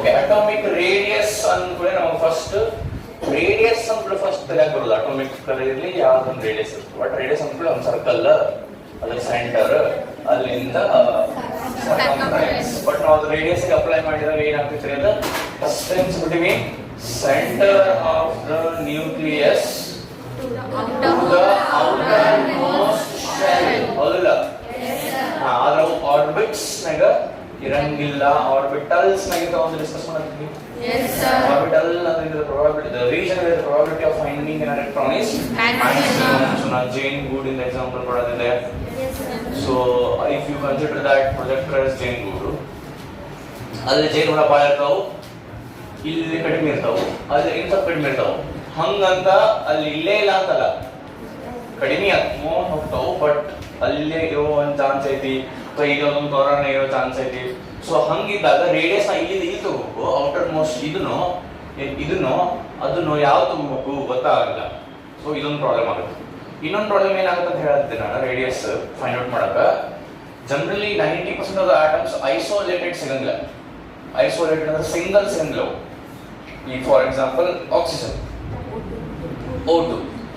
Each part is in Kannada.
ಓಕೆ, ಅಟಾಮಿಕ್ ರೇಡಿಯಸ್ ಅಂದ್ಕೂಳೆ ನಾವು ಫಸ್ಟ್ ರೇಡಿಯಸ್ ಅಂದ್ಕೂಳೆ ಫಸ್ಟ್ ತಲೆಯಾಗ ಬರೋದು. ಅಟಾಮಿಕ್ ಇರಲಿ ಯಾವ್ದೊಂದು ರೇಡಿಯಸ್ ಇರ್ತದೆ, ಬಟ್ ರೇಡಿಯಸ್ ಅಂದ್ಕೂಳೆ ಒಂದು ಸರ್ಕಲ್, ಅದ್ರ ಸೆಂಟರ್, ಅಲ್ಲಿಂದ ಬಟ್ ನಾವು ಅದು ರೇಡಿಯಸ್ ಅಪ್ಲೈ ಮಾಡಿದಾಗ ಏನಾಗ್ತೈತ್ರಿ ಅದು ಫಸ್ಟ್ ಟೈಮ್ಸ್ ಬಿಟ್ಟಿವಿ centre of the nucleus to the outermost shell. ಹೌದಲ್ಲ? ಆದ್ರೆ ಅವು ಆರ್ಬಿಟ್ಸ್ ನಾಗ ಇರಂಗಿಲ್ಲ. ಆರ್ಬಿಟಲ್ಸ್ ನಾಗ ಒಂದು ಡಿಸ್ಕಸ್ ಮಾಡ್ತೀವಿ. ಆರ್ಬಿಟಲ್ ಅಂದ್ರೆ probability, the region where the probability of finding an electron is maximum. So now Jane Goodall in the example ಕೊಡೋದಿದೆ. So if you consider that projector as Jane Goodall, ಅಲ್ಲಿ ಜೇನ್ ಹುಳ ಬಾಳ ಇರ್ತಾವು, ಇಲ್ಲಿ ಕಡಿಮೆ ಇರ್ತಾವು, ಅಲ್ಲಿ ಇನ್ನು ಸ್ವಲ್ಪ ಕಡಿಮೆ ಇರ್ತಾವು. ಹಂಗಂತ ಅಲ್ಲಿ ಇಲ್ಲೇ ಇಲ್ಲ ಅಂತಲ್ಲ, ಕಡಿಮೆ ಹೋಗ್ತಾವು, ಬಟ್ ಅಲ್ಲೇ ಇರೋ ಒಂದು ಚಾನ್ಸ್ ಐತಿ, ಅಥವಾ ಈಗ ಒಂದು ಕೊರೋನಾ ಇರೋ ಚಾನ್ಸ್ ಐತಿ. ಸೊ ಹಂಗಿದ್ದಾಗ ರೇಡಿಯಸ್ ಇಲ್ಲಿ ತಗೋಬೇಕು, ಔಟರ್ ಮೋಸ್ಟ್ ಇದನ್ನು ಅದನ್ನು ಯಾವ ತಗೋಬೇಕು ಗೊತ್ತಾಗಲ್ಲ. ಸೊ ಇದೊಂದು ಪ್ರಾಬ್ಲಮ್ ಆಗುತ್ತೆ. ಇನ್ನೊಂದು ಪ್ರಾಬ್ಲಮ್ ಏನಾಗುತ್ತೆ ಅಂತ ಹೇಳುತ್ತೆ ನಾನು ರೇಡಿಯಸ್ ಫೈಂಡ್ ಔಟ್ ಮಾಡಕ. Generally 90% of the atoms isolated ಸಿಗಂಗಿಲ್ಲ. ಐಸೋಲೇಟೆಡ್ ಅಂದ್ರೆ ಸಿಂಗಲ್ ಸಿಗಂಗಿಲ್ಲ. ಈ for example oxygen O2,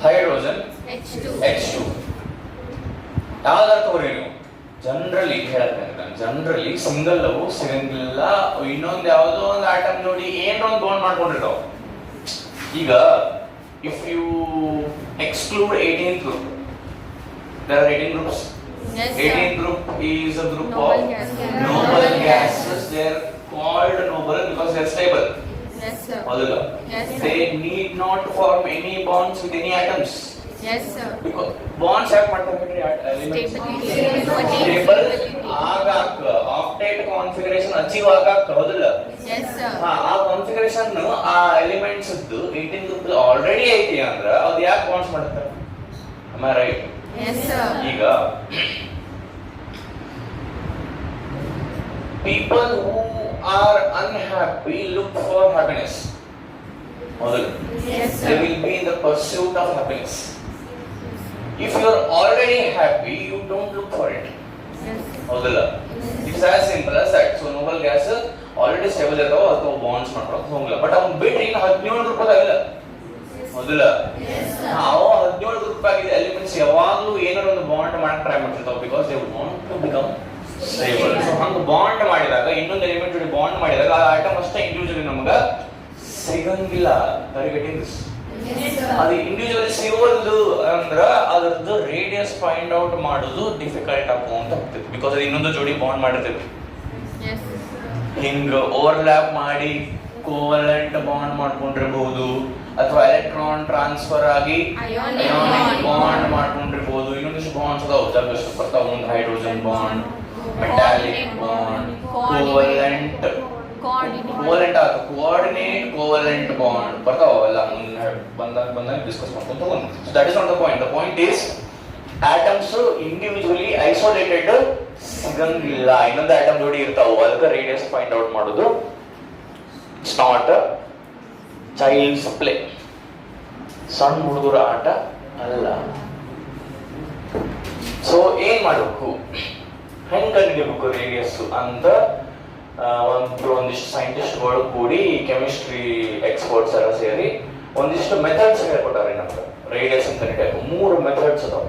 hydrogen H2. ಯಾವ್ದಾರು ತಗೋರಿ ನೀವು, ಜನರಲಿ ಹೇಳ್ತೇನೆ ನಾನು, ಜನರಲಿ ಸಿಂಗಲ್ ಅವು ಸಿಗಂಗಿಲ್ಲ. ಇನ್ನೊಂದು ಯಾವುದೋ ಒಂದು ಆಟಮ್ ನೋಡಿ ಏನೋ ಒಂದು ಬಾಂಡ್ ಮಾಡ್ಕೊಂಡಿರ್ತಾವ. ಈಗ if you exclude 18th group, there are 18 groups. 18th group is a group of noble gases. They are called noble because they are stable. Yes sir. Yes, they need not form any bonds with any atoms. Yes sir. Because bonds have ಮಾಡ್ತಾರೆ elements stable ಆಗಾಕ ಆಕ್ಟೇಟ್ ಕಾನ್ಫಿಗರೇಷನ್ ಅಚೀವ್ ಆಗಾಕ. ಹೌದಲ್ಲ? Yes sir. ಆ ಕಾನ್ಫಿಗರೇಷನ್ ಆ ಎಲಿಮೆಂಟ್ಸ್ ಇದ್ದು 18 ಗ್ರೂಪ್ ಆಲ್ರೆಡಿ ಐತಿ ಅಂದ್ರೆ ಅದು ಯಾಕೆ ಬಾಂಡ್ಸ್ ಮಾಡ್ತಾರೆ? am I right? Yes sir. ಈಗ people who are unhappy look for happiness. ಹೌದಲ್ಲ? Yes sir. They will be in the pursuit of happiness. If you are already happy, you don't look for it. Yes. ಹೌದಲ್ಲ? It's as simple as that. So noble gas already stable ಇರ್ತಾವ, ಅಥವಾ ಬಾಂಡ್ಸ್ ಮಾಡ್ಕೊಳಕ್ ಹೋಗಲ್ಲ. ಬಟ್ ಅವ್ನು ಬಿಟ್ರೆ ಇನ್ನು 17 ಗ್ರೂಪ್ ಅದಾವಿಲ್ಲ. ಹೌದಲ್ಲ? ಅವು 17 ಗ್ರೂಪ್ ಆಗಿದೆ ಎಲಿಮೆಂಟ್ಸ್ ಯಾವಾಗಲೂ ಏನಾದ್ರು ಒಂದು ಬಾಂಡ್ ಮಾಡಕ್ ಟ್ರೈ ಮಾಡ್ತಿರ್ತಾವ, because they want to become stable. So ಹಂಗ ಬಾಂಡ್ ಮಾಡಿದಾಗ, ಇನ್ನೊಂದು ಎಲಿಮೆಂಟ್ ಜೊತೆ ಬಾಂಡ್ ಮಾಡಿದಾಗ ಆ ಐಟಮ್ ಅಷ್ಟೇ ಇಂಡಿವಿಜುವಲಿ ನಮ್ಗ ಸಿಗಂಗಿಲ್ಲ. ಅದು ಇಂಡಿವಿಜುವಲಿ ಸಿಗೋದು ಅಂದ್ರ ಅದರದ್ದು ರೇಡಿಯಸ್ ಫೈಂಡ್ ಔಟ್ ಮಾಡೋದು ಡಿಫಿಕಲ್ಟ್ ಅಂತ ಹೋಗ್ತೈತಿ, ಬಿಕಾಸ್ ಅದು ಇನ್ನೊಂದು ಜೋಡಿ ಬಾಂಡ್ ಮಾಡಿರ್ತೈತಿ. ಹಿಂಗ ಓವರ್ಲ್ಯಾಪ್ ಮಾಡಿ ಕೋವಲೆಂಟ್ ಬಾಂಡ್ ಮಾಡ್ಕೊಂಡಿರಬಹುದು, ಅಥವಾ ಎಲೆಕ್ಟ್ರಾನ್ ಟ್ರಾನ್ಸ್ಫರ್ ಆಗಿ ಅಯಾನಿಕ್ ಬಾಂಡ್ ಮಾಡ್ಕೊಂಡಿರಬಹುದು. ಇನ್ನೊಂದಿಷ್ಟು ಬಾಂಡ್ಸ್ ಅದಾವ, ಜಗಷ್ಟು ಬರ್ತಾವ. ಒಂದು hydrogen bond, metallic bond, covalent ಆಯ್ತು, ಕೋಆರ್ಡಿನೇಟ್ ಕೋವಲೆಂಟ್ ಬಾಂಡ್ ಬರ್ತಾವ. ಅವೆಲ್ಲ ಬಂದಾಗ ಡಿಸ್ಕಸ್ ಮಾಡ್ಕೊಂತ ಹೋಗೋಣ. So that is not the point. The point is atoms individually isolated ಸಿಗಂಗಿಲ್ಲ, ಇನ್ನೊಂದು ಆಟಮ್ ಜೋಡಿ ಇರ್ತಾವ. ಅದಕ್ಕೆ ರೇಡಿಯಸ್ ಫೈಂಡ್ ಔಟ್ ಮಾಡೋದು ಇಟ್ಸ್ ನಾಟ್ ಚೈಲ್ಡ್ಸ್ ಪ್ಲೇ, ಸಣ್ಣ ಹುಡುಗರ ಆಟ ಅಲ್ಲ. ಸೊ ಏನ್ ಮಾಡಬೇಕು, ಹೆಂಗ್ ಕಂಡುಹಿಡಿಯಬೇಕು ರೇಡಿಯಸ್ ಅಂತ ಒಂದಿಷ್ಟು ಸೈಂಟಿಸ್ಟ್ಗಳು ಕೂಡಿ, ಕೆಮಿಸ್ಟ್ರಿ ಎಕ್ಸ್ಪರ್ಟ್ಸ್ ಎಲ್ಲ ಸೇರಿ ಒಂದಿಷ್ಟು ಮೆಥಡ್ಸ್ ಹೇಳ್ಕೊಟ್ಟಾರೆ ನಮ್ಗೆ ರೇಡಿಯಸ್ ಅಂತ ಹಿಡಿಯಬೇಕು. 3 ಮೆಥಡ್ಸ್ ಅದಾವ,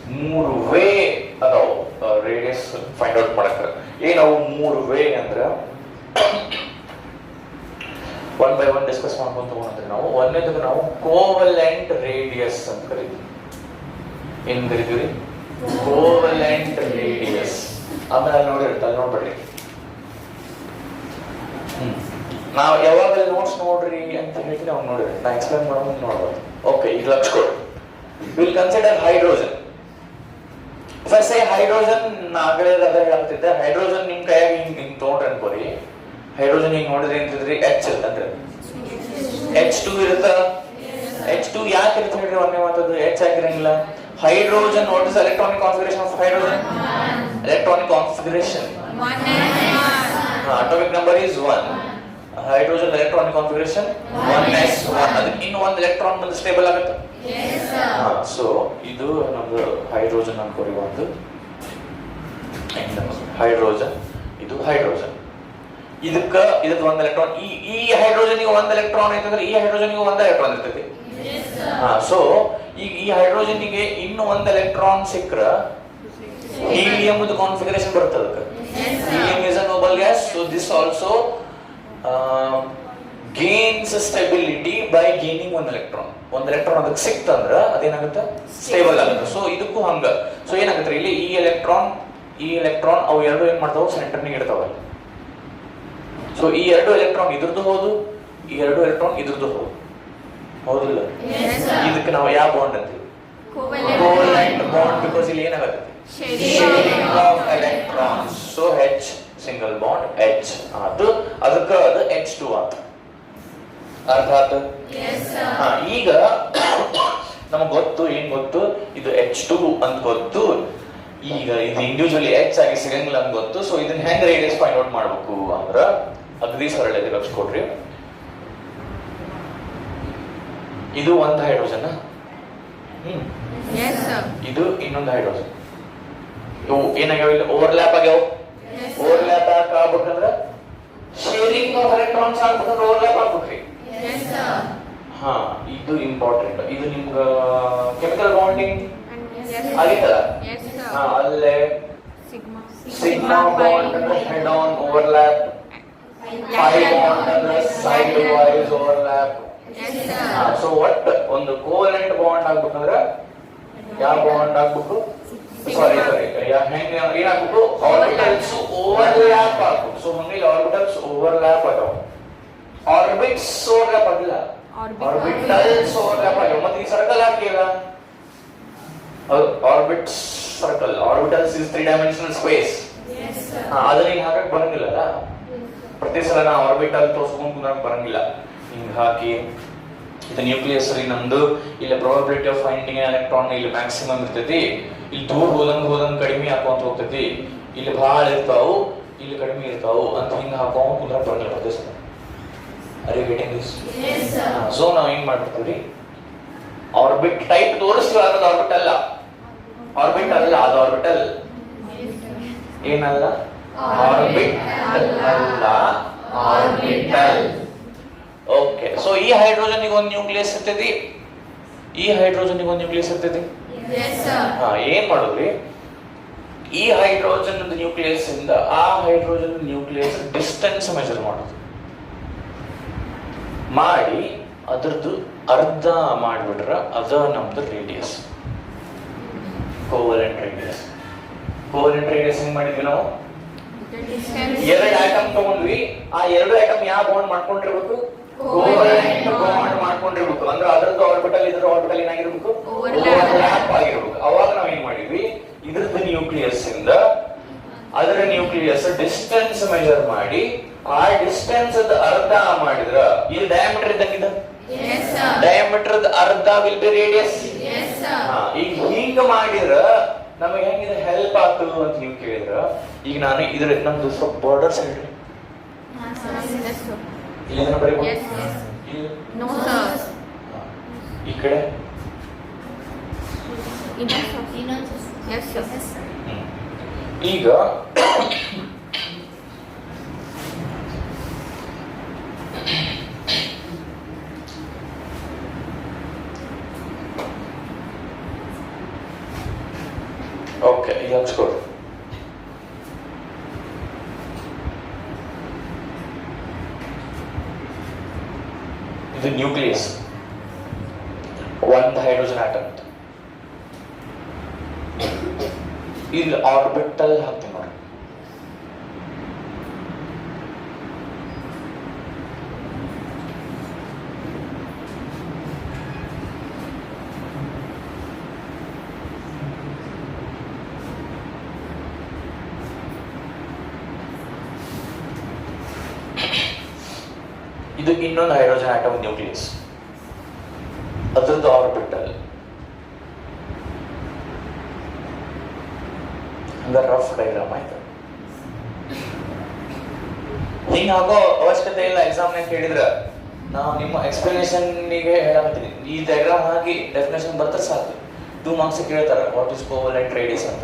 3 ವೇ ಅದಾವ ರೇಡಿಯಸ್ ಫೈಂಡ್ ಔಟ್ ಮಾಡಕ. ಏನವು 3 ವೇ ಅಂದ್ರೆ ಒನ್ ಬೈ ಒನ್ ಡಿಸ್ಕಸ್ ಮಾಡ್ಕೊಂತ ಹೋಗೋಣ. ನಾವು ಒಂದನೇದಕ್ಕೆ ನಾವು ಕೋವಲೆಂಟ್ ರೇಡಿಯಸ್ ಅಂತ ಕರಿತೀವಿ. ಏನ್ ಕರಿತೀವಿ? Covalent radius. ಆಮೇಲೆ ನೋಡ್ಬೇಡ್ರಿ, ನಾವು ಯಾವಾಗ ನೋಟ್ಸ್ ನೋಡ್ರಿ ಅಂತ ಹೇಳ್ತೀನಿ, ಅವ್ನು ನೋಡ್ರಿ, ನಾ ಎಕ್ಸ್ಪ್ಲೇನ್ ಮಾಡೋದು ನೋಡ್ಬೋದು. ಓಕೆ, ಈಗ ಲಕ್ಷ ಕೊಡಿ. Will consider hydrogen. First hydrogen ಆಗಲೇ ಹೇಳ್ತಿದ್ದೆ. ಹೈಡ್ರೋಜನ್ ನಿಮ್ ಕೈಯಾಗ ಹಿಂಗ್ ತಗೊಂಡ್ರಿ ಅನ್ಕೋರಿ. ಹೈಡ್ರೋಜನ್ ಹಿಂಗ್ ನೋಡಿದ್ರಿ ಅಂತಿದ್ರಿ H ಇರ್ತಂದ್ರೆ H2 ಇರುತ್ತ. H2 ಯಾಕೆ ಇರುತ್ತೆ ಹೇಳ್ರಿ? ಒಂದೇ ಮಾತದ್ದು, H ಆಗಿರಂಗಿಲ್ಲ. Hydrogen, what is electronic configuration of hydrogen? Electronic configuration, atomic number is 1. Hydrogen electronic configuration 1s1. ಅದಕ್ಕೆ ಇನ್ನು ಒಂದು ಎಲೆಕ್ಟ್ರಾನ್ ಬಂದು ಸ್ಟೇಬಲ್ ಆಗುತ್ತೆ. ಸೊ ಇದು ನಮ್ದು ಹೈಡ್ರೋಜನ್ ಅನ್ಕೋರಿ. ಒಂದು ಹೈಡ್ರೋಜನ್, ಇದು ಹೈಡ್ರೋಜನ್. ಇದಕ್ಕೆ ಒಂದು ಎಲೆಕ್ಟ್ರಾನ್, ಈ ಹೈಡ್ರೋಜನ್ಗೆ ಒಂದು ಎಲೆಕ್ಟ್ರಾನ್ ಐತಂದ್ರೆ ಈ ಹೈಡ್ರೋಜನ್ಗೆ ಒಂದು ಎಲೆಕ್ಟ್ರಾನ್ ಇರ್ತೈತಿ. ಸೊ ಈಗ ಈ ಹೈಡ್ರೋಜನ್ಗೆ ಇನ್ನು ಒಂದು ಎಲೆಕ್ಟ್ರಾನ್ ಸಿಕ್ಕ್ರ ಹೀಲಿಯಂ ಕಾನ್ಫಿಗರೇಷನ್ ಬರುತ್ತೆ ಅದಕ್ಕೆ. Helium is a noble gas, so this also gains stability by gaining ಒಂದು ಎಲೆಕ್ಟ್ರಾನ್. ಒಂದು ಎಲೆಕ್ಟ್ರಾನ್ ಅದಕ್ಕೆ ಸಿಕ್ತಂದ್ರ ಅದೇನಾಗುತ್ತೆ, ಸ್ಟೇಬಲ್ ಆಗುತ್ತೆ. ಸೊ ಇದಕ್ಕೂ ಹಂಗ. ಸೊ ಏನಾಗುತ್ತೆ ಇಲ್ಲಿ ಈ ಎಲೆಕ್ಟ್ರಾನ್ ಅವು ಎರಡು ಏನ್ ಮಾಡ್ತಾವ, ಸೆಂಟರ್ನಿಗೆ ಇಡ್ತಾವ. ಸೊ ಈ ಎರಡು ಎಲೆಕ್ಟ್ರಾನ್ ಇದ್ರದ್ದು ಹೌದು, ಈ ಎರಡು ಎಲೆಕ್ಟ್ರಾನ್ ಇದ್ರದ್ದು ಹೌದು, ಹೌದಿಲ್ಲ? ಇದಕ್ಕೆ ನಾವು ಯಾವ ಬಾಂಡ್ ಅಂತೀವಿ? Covalent bond. ಬಿಕಾಸ್ ಇಲ್ಲಿ ಏನಾಗುತ್ತೆ, sharing of electrons. So H single bond H ಆತು, ಅದಕ್ಕೆ ಅದು H2 ಆತು. ಅರ್ಥ ಆತು? ಈಗ ನಮಗ್ ಗೊತ್ತು, ಏನ್ ಗೊತ್ತು, ಇದು H2 ಅಂತ ಗೊತ್ತು. ಈಗ ಇದು ಇಂಡಿವಿಜುವಲಿ H ಆಗಿ ಸಿಗಂಗಿಲ್ಲ ಅಂತ ಗೊತ್ತು. ಸೊ ಇದನ್ನ ಹೆಂಗ್ ರೇಡಿಯಸ್ ಫೈಂಡ್ ಔಟ್ ಮಾಡ್ಬೇಕು ಅಂದ್ರ ಅಗದಿ ಸರಳ ಇದೆ, ಲಕ್ಷಕೊಡ್ರಿ. ಇದು ಒಂದು ಹೈಡ್ರೋಜನ್, ಇದು ಇನ್ನೊಂದು ಹೈಡ್ರೋಜನ್. ಇವು ಏನಾಗ್ಯಾವ, ಇಲ್ಲಿ ಓವರ್ಲ್ಯಾಪ್ ಆಗ್ಯಾವ. ಓವರ್ಲ್ಯಾಪ್ ಆಗ್ಬೇಕಂದ್ರ ಶೇರಿಂಗ್ ಆಫ್ ಎಲೆಕ್ಟ್ರಾನ್ಸ್ ಆಗ್ಬೇಕಂದ್ರೆ ಓವರ್ಲ್ಯಾಪ್ ಆಗ್ಬೇಕ್ರಿ. ಹಾ, ಇದು ಇಂಪಾರ್ಟೆಂಟ್. ಇದು ನಿಮ್ಗ ಕೆಮಿಕಲ್ ಬಾಂಡಿಂಗ್ ಆಗಿತ್ತಲ್ಲ, ಅಲ್ಲೇ ಸಿಗ್ಮಾ ಬಾಂಡ್ ಅಂದ್ರೆ head on overlap, pi bond ಅಂದ್ರೆ ಸೈಡ್ ವೈಸ್ ಓವರ್ಲ್ಯಾಪ್. ಸೊ ಒಟ್ಟು ಒಂದು ಕೋವೆಲೆಂಟ್ ಬಾಂಡ್ ಆಗ್ಬೇಕಂದ್ರ ಯಾವ ಬಾಂಡ್ ಆಗ್ಬೇಕು, ಸಾರಿ ಹೆಂಗ ಏನಾಗ್ಬೇಕು, ಆರ್ಬಿಟಲ್ಸ್ ಓವರ್ಲ್ಯಾಪ್ ಆಗ್ಬೇಕು. ಸೊ ಹಂಗೆ ಆರ್ಬಿಟಲ್ಸ್ ಓವರ್ಲ್ಯಾಪ್ ಆಗ್ಯಾವ, ಆರ್ಬಿಟ್ಸ್ ಓವರ್ಲ್ಯಾಪ್ ಆಗಿಲ್ಲ, ಆರ್ಬಿಟಲ್ಸ್ ಓವರ್ಲ್ಯಾಪ್ ಆಗ್ಯಾವ. ಮತ್ತೆ ಈ ಸರ್ಕಲ್ ಹಾಕಿಲ್ಲ, orbits circle, orbitals is 3 dimensional space. ಅದನ್ನ ಹಿಂಗ್ ಹಾಕಕ್ ಬರಂಗಿಲ್ಲ, ಪ್ರತಿ ಸಲ ನಾ ಆರ್ಬಿಟಲ್ ತೋರ್ಸ್ಕೊಂಡ್ ಕುಂದ್ರಕ್ ಬರಂಗಿಲ್ಲ. ಹಿಂಗ್ ಹಾಕಿ ಇದು ನ್ಯೂಕ್ಲಿಯಸ್ ರೀ ನಮ್ದು. ಇಲ್ಲಿ ಪ್ರಾಬಬಿಲಿಟಿ ಆಫ್ ಫೈಂಡಿಂಗ್ ಎಲೆಕ್ಟ್ರಾನ್ ಇಲ್ಲಿ ಮ್ಯಾಕ್ಸಿಮಮ್ ಇರ್ತೈತಿ. ಇಲ್ಲಿ ದೂರ ಹೋದಂಗ್ ಕಡಿಮೆ ಹಾಕೊಂತ ಹೋಗ್ತೈತಿ. ಇಲ್ಲಿ ಬಹಳ ಇರ್ತಾವು, ಇಲ್ಲಿ ಕಡಿಮೆ ಇರ್ತಾವು ಅಂತ ಹಿಂಗ ಹಾಕೊಂಡ್ ಕುಂದ್ರಕ್ ಬರಂಗಿಲ್ಲ ಪ್ರತಿ ಸಲ. Are you getting this? So ನಾವ್ ಏನ್ ಮಾಡ್ಬಿಡ್ತೀವಿ, ಆರ್ಬಿಟ್ ಟೈಪ್ ತೋರಿಸ್ತೀವಿ, ಅದು ಆರ್ಬಿಟ್ ಅಲ್ಲ, ಆರ್ಬಿಟ್ ಅಲ್ಲ, ಅದು ಆರ್ಬಿಟಲ್ ಏನಲ್ಲ, ಆರ್ಬಿಟ್ ಅಲ್ಲ, ಆರ್ಬಿಟಲ್. ಓಕೆ. ಸೊ ಈ ಹೈಡ್ರೋಜನ್ಗೆ ಒಂದು ನ್ಯೂಕ್ಲಿಯಸ್ ಇರ್ತೈತಿ, ಈ ಹೈಡ್ರೋಜನ್ಗೆ ಒಂದು ನ್ಯೂಕ್ಲಿಯಸ್ ಇರ್ತೈತಿ. ಏನ್ ಮಾಡೋದ್ರಿ, ಈ ಹೈಡ್ರೋಜನ್ ನ್ಯೂಕ್ಲಿಯಸ್ ಇಂದ ಆ ಹೈಡ್ರೋಜನ್ ನ್ಯೂಕ್ಲಿಯಸ್ ಡಿಸ್ಟೆನ್ಸ್ ಮೆಜರ್ ಮಾಡೋದು, ಮಾಡಿ ಅದ್ರದ್ದು ಅರ್ಧ ಮಾಡಿಬಿಟ್ರ ಅದ ನಮ್ದು radius, covalent radius. Covalent radius ಹೆಂಗ್ ಮಾಡಿದ್ವಿ ನಾವು, ಎರಡು ಆಟಮ್ ತಗೊಂಡ್ವಿ, ಆ ಎರಡು ಆಟಮ್ ಯಾವ ಬಾಂಡ್ ಮಾಡ್ಕೊಂಡಿರ್ಬೇಕು, ಕೋವೆಲೆಂಟ್ ಬಾಂಡ್ ಮಾಡ್ಕೊಂಡಿರ್ಬೇಕು. ಅಂದ್ರೆ ಅದ್ರದ್ದು ಆರ್ಬಿಟಲ್ ಇದ್ರ ಆರ್ಬಿಟಲ್ ಏನಾಗಿರ್ಬೇಕು, ಓವರ್ಲ್ಯಾಪ್ ಆಗಿರ್ಬೇಕು. ಅವಾಗ ನಾವ್ ಏನ್ ಮಾಡಿದ್ವಿ, ಇದ್ರದ್ದು ನ್ಯೂಕ್ಲಿಯಸ್ ಇಂದ ಅದರ ನ್ಯೂಕ್ಲಿಯಸ್ ಡಿಸ್ಟೆನ್ಸ್ ಮೆಜರ್ ಮಾಡಿ ಆ ಡಿಸ್ಟೆನ್ಸ್ ಅರ್ಧ ಮಾಡಿದ್ರ ಇಲ್ಲಿ ಡಯಾಮೀಟರ್ ಇದ್ದಂಗಿದೆ, ಡಯಾಮೀಟರ್ ಅರ್ಧ ವಿಲ್ ಬಿ ರೇಡಿಯಸ್. ಈಗ ಹಿಂಗ ಮಾಡಿದ್ರ ನಮಗೆ ಹೆಂಗಿದೆ ಹೆಲ್ಪ್ ಆಗ್ತದ ಅಂತ ನೀವು ಕೇಳಿದ್ರ, ಈಗ ನಾನು ಇದ್ರ ನಮ್ದು ಸ್ವಲ್ಪ ಬಾರ್ಡರ್ಸ್ ಹೇಳ್ರಿ, ಇಲ್ಲಿ ಬರೀಬಹುದು, ಈ ಕಡೆ ಈಗ ಓಕೆ, ಈಗ ಹಚ್ಕೊಡ್ರಿ. ಇದು ನ್ಯೂಕ್ಲಿಯಸ್, ಒಂದು ಹೈಡ್ರೋಜನ್ ಆಟಮ್. ಇಲ್ಲಿ ಆರ್ಬಿಟಲ್ ಹಾಕ್ತೀನಿ ನೋಡಿ, ಇದು ಇನ್ನೊಂದು ಹೈಡ್ರೋಜನ್ ಆಟಮ್ ನ್ಯೂಕ್ಲಿಯಸ್, ಅದ್ರದ್ದು ಆರ್ಬಿಟಲ್. ಹಂಗ ರಫ್ ಡೈಗ್ರಾಮ್ ಆಯ್ತು. ಹಿಂಗ ಹಾಕೋ ಅವಶ್ಯಕತೆ ಇಲ್ಲ. ಎಕ್ಸಾಮ್ ಕೇಳಿದ್ರ ನಾವು ನಿಮ್ಮ ಎಕ್ಸ್ಪ್ಲನೇಷನ್ ಗೆ ಹೇಳಕತ್ತೀನಿ, ಈ ಡೈಗ್ರಾಮ್ ಹಾಕಿ ಡೆಫಿನೇಷನ್ ಬರ್ತಾರೆ ಸಾಕು. 2 ಮಾರ್ಕ್ಸ್ ಕೇಳ್ತಾರ ವಾಟ್ ಇಸ್ ಕೋವೆಲೆಂಟ್ ರೇಡಿಯಸ್ ಅಂತ.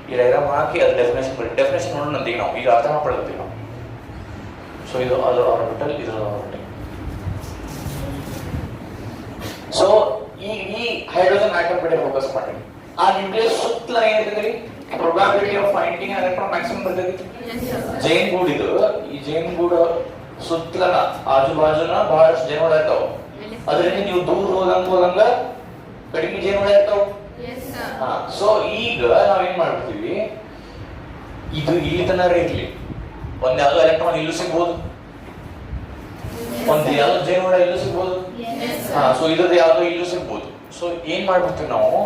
ಈ ಡೈಗ್ರಾಮ್ ಹಾಕಿ ಅದು ಡೆಫಿನೇಷನ್ ಬರೀ, ಡೆಫಿನೇಷನ್ ನೋಡೋಣ ಈಗ ನಾವು ಈಗ ಅರ್ಥ ಮಾಡ್ಕೊಳ್ತೀವಿ ನಾವು. ಸೊ ಸೊ ಇದು ಅದು ಆರ್ಬಿಟಲ್, ಇದು ಆರ್ಬಿಟಲ್. ಸೊ ಈ ಹೈಡ್ರೋಜನ್ ಆಟಮ್ ಕಡೆ ಫೋಕಸ್ ಮಾಡಿ. ಆ ನ್ಯೂಕ್ಲಿಯಸ್ ಸುತ್ತಲ ಏನಿದೆ probability of finding electron maximum ಬರ್ತದೆ. Yes, sir. ಜೈನ್ ಗೂಡ್ ಇದು, ಈ ಜೈನ್ ಗೂಡ್ ಸುತ್ತಲನ ಆಜು ಬಾಜುನ ಬಹಳಷ್ಟು ಜೇನುಹುಳ ಇರ್ತಾವ. ಅದರಿಂದ ನೀವು ದೂರ ಹೋದಂಗ ಕಡಿಮೆ ಜೇನುಹುಳ ಇರ್ತಾವ. Yes, sir. ಸೊ ಈಗ ನಾವೇನ್ ಮಾಡ್ತೀವಿ, ಇದು ಇಲ್ಲಿ ತನಕ ಇರ್ಲಿ, ಒಂದ್ ಯಾವ್ದೋ ಎಲೆಕ್ಟ್ರಾನ್ ಇಲ್ಲೂ ಸಿಗ್ಬೋದು, ಒಂದ್ ಯಾವ್ದೋ ಜೇನುಹುಳ ಇಲ್ಲೂ ಸಿಗ್ಬೋದು. Yes, sir. ಸೊ ಇದ್ರದ್ದು ಯಾವ್ದೋ ಇಲ್ಲೂ ಸಿಗ್ಬೋದು. ಸೊ ಏನ್ ಮಾಡ್ಬಿಡ್ತೀವಿ ನಾವು,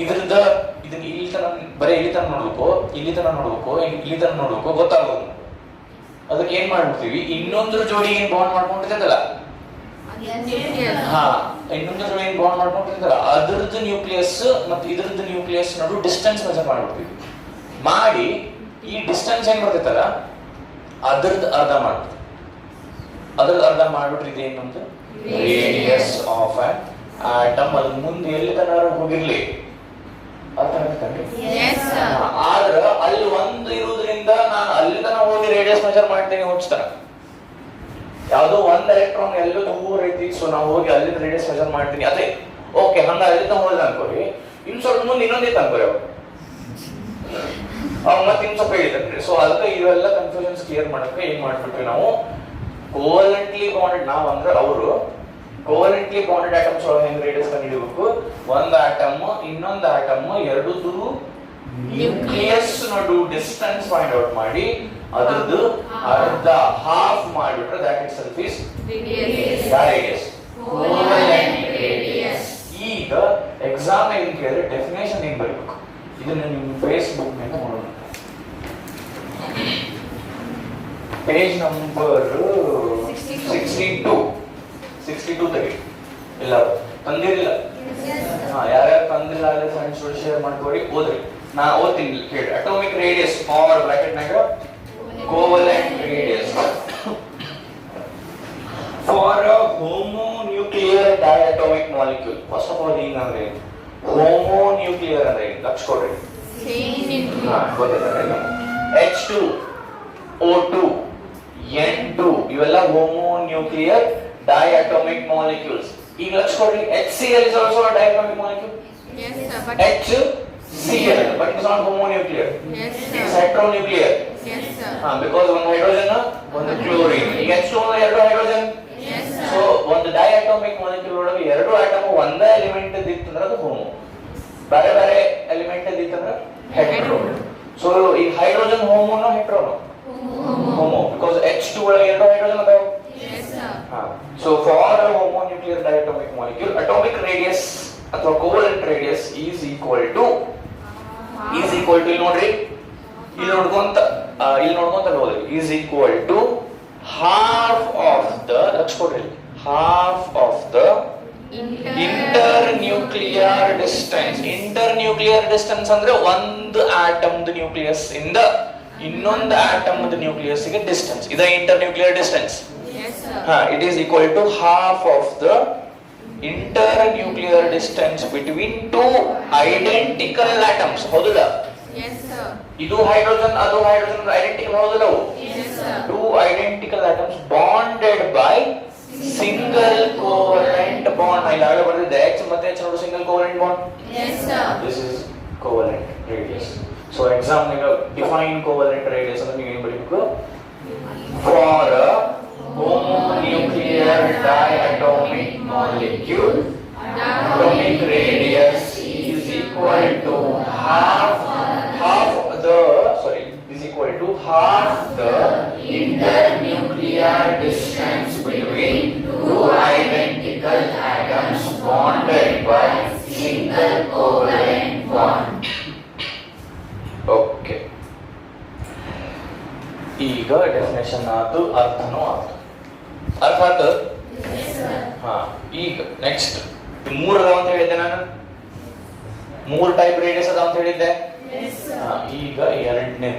ಇದನ್ನ ಇಲ್ಲಿ ತನ ಬರೀ ಇಲ್ಲಿ ತನ ನೋಡ್ಬೇಕು, ಇಲ್ಲಿ ತನ ನೋಡ್ಬೇಕು, ಇಲ್ಲಿ ತನ ನೋಡ್ಬೇಕು ಗೊತ್ತಾಗೋದು. ಅದಕ್ಕೆ ಏನ್ ಮಾಡ್ಬಿಡ್ತೀವಿ, ಇನ್ನೊಂದ್ರ ಜೋಡಿ ಏನ್ ಬಾಂಡ್ ಮಾಡ್ಕೊಂಡಿರ್ತದಲ್ಲ, Nucleus. ಇನ್ನೊಂದ್ರ ಜೋಡಿ ಏನ್ ಬಾಂಡ್ ಮಾಡ್ಕೊಂಡಿರ್ತದಲ್ಲ, ಅದ್ರದ್ದು ನ್ಯೂಕ್ಲಿಯಸ್ ಮತ್ತೆ ಇದ್ರದ್ದು ನ್ಯೂಕ್ಲಿಯಸ್ ನಡು ಡಿಸ್ಟೆನ್ಸ್ ಮೆಜರ್ ಮಾಡ್ಬಿಡ್ತೀವಿ. ಮಾಡಿ ಈ ಡಿಸ್ಟೆನ್ಸ್ ಏನ್ ಬರ್ತೈತಲ್ಲ ಅದ್ರದ್ದು ಅರ್ಧ ಮಾಡ್ಬಿಡ್ತೀವಿ. ಅದ್ರದ್ದು ಅರ್ಧ ಮಾಡ್ಬಿಟ್ರೆ ಇದು ಏನೊಂದು ರೇಡಿಯಸ್ ಆಫ್ ಆನ್ ಆಟಮ್. ಅದ್ರ ಮುಂದೆ ಎಲ್ಲಿ ತನ ಹೋಗಿರ್ಲಿ, ಅರ್ಥ ಆಗತ್ತಂದ್ರೆ. Yes, sir. ಆದ್ರ ಅಲ್ಲಿ ಒಂದು ಇರುವುದರಿಂದ ನಾನು ಅಲ್ಲಿ ತನ ಹೋಗಿ ರೇಡಿಯಸ್ ಮೆಜರ್ ಮಾಡ್ತೀನಿ ಹೋಗ್ತಾನ. ಯಾವ್ದೋ ಒಂದ್ ಎಲೆಕ್ಟ್ರಾನ್ ಎಲ್ಲೋ ದೂರ ಐತಿ, ಸೊ ನಾವು ಹೋಗಿ ಅಲ್ಲಿಂದ ರೇಡಿಯಸ್ ಮೆಜರ್ ಮಾಡ್ತೀನಿ. ಅದೇ ಓಕೆ, ಹಂಗ ಅಲ್ಲಿ ತನ ಹೋದ ಅನ್ಕೋರಿ, ಇನ್ ಸ್ವಲ್ಪ ಮುಂದೆ ಇನ್ನೊಂದಿತ್ತು ಅನ್ಕೋರಿ ಅವ್ ಮತ್ತೆ ಇನ್ ಸ್ವಲ್ಪ ಹೇಳಿದ್ರಿ. ಸೊ ಅದಕ್ಕೆ ಇವೆಲ್ಲ ಕನ್ಫ್ಯೂಷನ್ಸ್ ಕ್ಲಿಯರ್ ಮಾಡಕ್ಕೆ ಏನ್ ಮಾಡ್ಬಿಟ್ವಿ ನಾವು, ಕೋವಲೆಂಟ್ಲಿ ಬಾಂಡೆಡ್, ನಾವ್ ಅಂದ್ರೆ ಅವರು ಕೋವಲೆಂಟ್ಲಿ ಬಾಂಡೆಡ್ ಆಟಮ್ಸ್ ಒಳಗೆ ಹೆಂಗ್ ರೇಡಿಯಸ್ ಕಂಡುಹಿಡಿಯಬೇಕು, ಒಂದ್ ಆಟಮ್ ಇನ್ನೊಂದು ಆಟಮ್ ಎರಡೂ ನ್ಯೂಕ್ಲಿಯಸ್ ನಡು ಡಿಸ್ಟೆನ್ಸ್ ಫೈಂಡ್ ಔಟ್ ಮಾಡಿ ಅದ್ರದ್ದು ಅರ್ಧ ಹಾಫ್ ಮಾಡಿಬಿಟ್ರೆ that it self is radius, covalent radius. ಈಗ ಎಕ್ಸಾಮ್ ಏನ್ ಕೇಳಿದ್ರೆ ಡೆಫಿನೇಷನ್ ಏನ್ ಬರೀಬೇಕು, ಇದನ್ನ ನಿಮ್ಮ ಫೇಸ್ಬುಕ್ ಮೇಲೆ ನೋಡೋಣ. ಪೇಜ್ ನಂಬರ್ 62 ತೆಗಿ. ಇಲ್ಲ ತಂದಿರಲಿಲ್ಲ, ಯಾರ್ಯಾರು ತಂದಿಲ್ಲ ಅಲ್ಲಿ ಫ್ರೆಂಡ್ಸ್ ಶೇರ್ ಮಾಡ್ಕೊಡಿ, ಓದ್ರಿ. ನಾ ಓದ್ತೀನಿ ಕೇಳಿ. ಅಟೋಮಿಕ್ ರೇಡಿಯಸ್ ಆರ್ ಬ್ರಾಕೆಟ್ ನಾಗ covalent radius for a homonuclear diatomic molecule. First of all ಹಿಂಗ್ ಅಂದ್ರೆ ಹೋಮೋನ್ಯೂಕ್ಲಿಯರ್ ಅಂದ್ರೆ ಲಕ್ಷ ಕೊಡ್ರಿ. H2O2 N2 ಇವೆಲ್ಲ ಹೋಮೋನ್ಯೂಕ್ಲಿಯರ್ diatomic molecules. ಈಗ ಲಕ್ಷ ಕೊಡ್ರಿ, HCl is also a diatomic molecule. Yes, sir. But HCl, but it is not homonuclear. yes, It is sir. heteronuclear. Yes, sir. Because one hydrogen, one chlorine. ಈಗ H2O ಎರಡು hydrogen. Yes, So sir. ಒಂದು diatomic molecule ಒಳಗೆ ಎರಡು ಆಟಮ್ ಒಂದೇ ಎಲಿಮೆಂಟ್ ಇತ್ತಂದ್ರೆ ಅದು ಹೋಮೋ, ಬೇರೆ ಬೇರೆ ಎಲಿಮೆಂಟ್ ಇತ್ತಂದ್ರೆ ಹೆಟೆರೋ. ಸೊ ಈ ಹೈಡ್ರೋಜನ್ ಹೋಮೋನೋ ಹೆಟೆರೋನೋ? ಹೋಮೋ, because H2 ಒಳಗೆ ಎರಡು ಹೈಡ್ರೋಜನ್ ಅದಾವ. Yes, sir. So for a homonuclear diatomic molecule, atomic radius ಅಥವಾ covalent radius is equal to ಇಲ್ಲಿ ನೋಡ್ರಿ, ಇಲ್ಲಿ ನೋಡ್ಕೊಂತ ಹೋದ್ರಿ, is equal to half of the, lakh ಕೊಡ್ರಿ, half of the internuclear distance. Internuclear distance ಅಂದ್ರೆ ಒಂದು ಆಟಮ್ದ ನ್ಯೂಕ್ಲಿಯಸ್ ಇಂದ ಇನ್ನೊಂದು ಆಟಮ್ದ ನ್ಯೂಕ್ಲಿಯಸ್ ಗೆ ಡಿಸ್ಟೆನ್ಸ್, ಇದು internuclear distance. Yes, sir. It is equal to half of the internuclear distance between two identical atoms. ಹೌದಲ್ಲ? Yes, sir. ಇದು ಹೈಡ್ರೋಜನ್ ಅದು ಹೈಡ್ರೋಜನ್ ಐಡೆಂಟಿಕಲ್ ಹೌದಲ್ಲ? Yes, sir. Two identical atoms bonded by single covalent bond. ಇಲ್ಲಾಗಲೇ ಬರೆದಿದ್ದೆ H ಮತ್ತೆ H ನೋಡು single covalent bond. Yes, sir. This is covalent radius. So exam ನಾಗ define covalent radius ಅಂದ್ರೆ ನೀವು ಏನು ಬರೀಬೇಕು? For a homonuclear diatomic molecule, atomic radius is equal to half the internuclear distance between two identical atoms bonded by single covalent bond. Okay. ಈಗ ಡೆಫಿನೇಷನ್ ಆಯ್ತು, ಅರ್ಥನೂ ಆಯ್ತು. ಅರ್ಥ ಆಯ್ತು? ಈಗ ನೆಕ್ಸ್ಟ್ ಮೂರು ಅದಾವ ಅಂತ ಹೇಳಿದ್ದೆ ನಾನು, ಮೂರು ಟೈಪ್ ರೇಡಿಯಸ್ ಅದಾವ ಅಂತ ಹೇಳಿದ್ದೆ. ಈಗ ಎರಡನೇ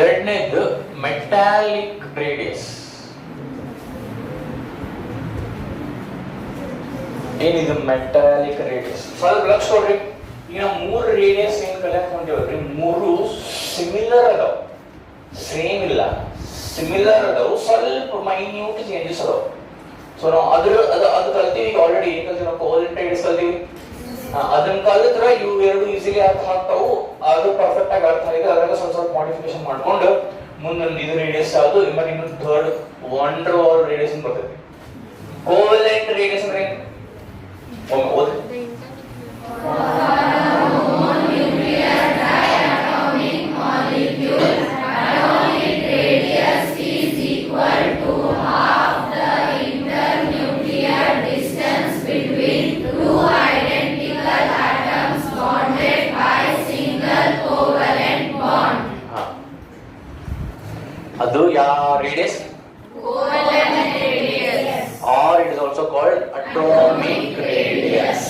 ಎರಡನೇದು ಮೆಟಾಲಿಕ್ ರೇಡಿಯಸ್. ಏನಿದು ಮೆಟಾಲಿಕ್ ರೇಡಿಯಸ್? ಸ್ವಲ್ಪ ಲಕ್ಷ ನೋಡ್ರಿ. ಈಗ ಮೂರು ರೇಡಿಯಸ್ ಏನ್ ಕಲಿಯಕ್ ಹೊಂಟಿವಲ್ರಿ, ಮೂರು ಸಿಮಿಲರ್ ಅದಾವ, ಸೇಮ್ ಇಲ್ಲ, ಸಿಮಿಲರ್ ಅದಾವ, ಸ್ವಲ್ಪ ಮೈನ್ಯೂಟ್ ಚೇಂಜಸ್ ಅದಾವ. ಸೊ ನಾವು ಅದು ಕಲ್ತೀವಿ. ಆಲ್ರೆಡಿ ಏನ್ ಕಲ್ತೀವಿ ನಾವು? ಕೋವೆಲೆಂಟ್ ರೇಡಿಯಸ್ ಕಲ್ತೀವಿ. ಅದನ್ನ ಕಲಿತ್ರ ಇವು ಎರಡು ಈಸಿಲಿ ಅರ್ಥ ಆಗ್ತಾವು, ಅದು ಪರ್ಫೆಕ್ಟ್ ಆಗಿ ಅರ್ಥ ಆಗಿದೆ. ಅದ್ರಾಗ ಸ್ವಲ್ಪ ಮಾಡಿಫಿಕೇಶನ್ ಮಾಡ್ಕೊಂಡು ಮುಂದೊಂದು ಇದು ರೇಡಿಯಸ್ ಯಾವುದು, ಇವಾಗ ಇನ್ನೊಂದು ಥರ್ಡ್ ವಂಡರ್ ವಾಲ್ ರೇಡಿಯಸ್ ಅಂತ ಬರ್ತೈತಿ. ಕೋವೆಲೆಂಟ್ ರೇಡಿಯಸ್ ಅಂದ್ರೆ ಒಮ್ಮೆ ಓದಿ. ಅದು ಯಾವ radius? Covalent radius. Or it is also called atomic radius.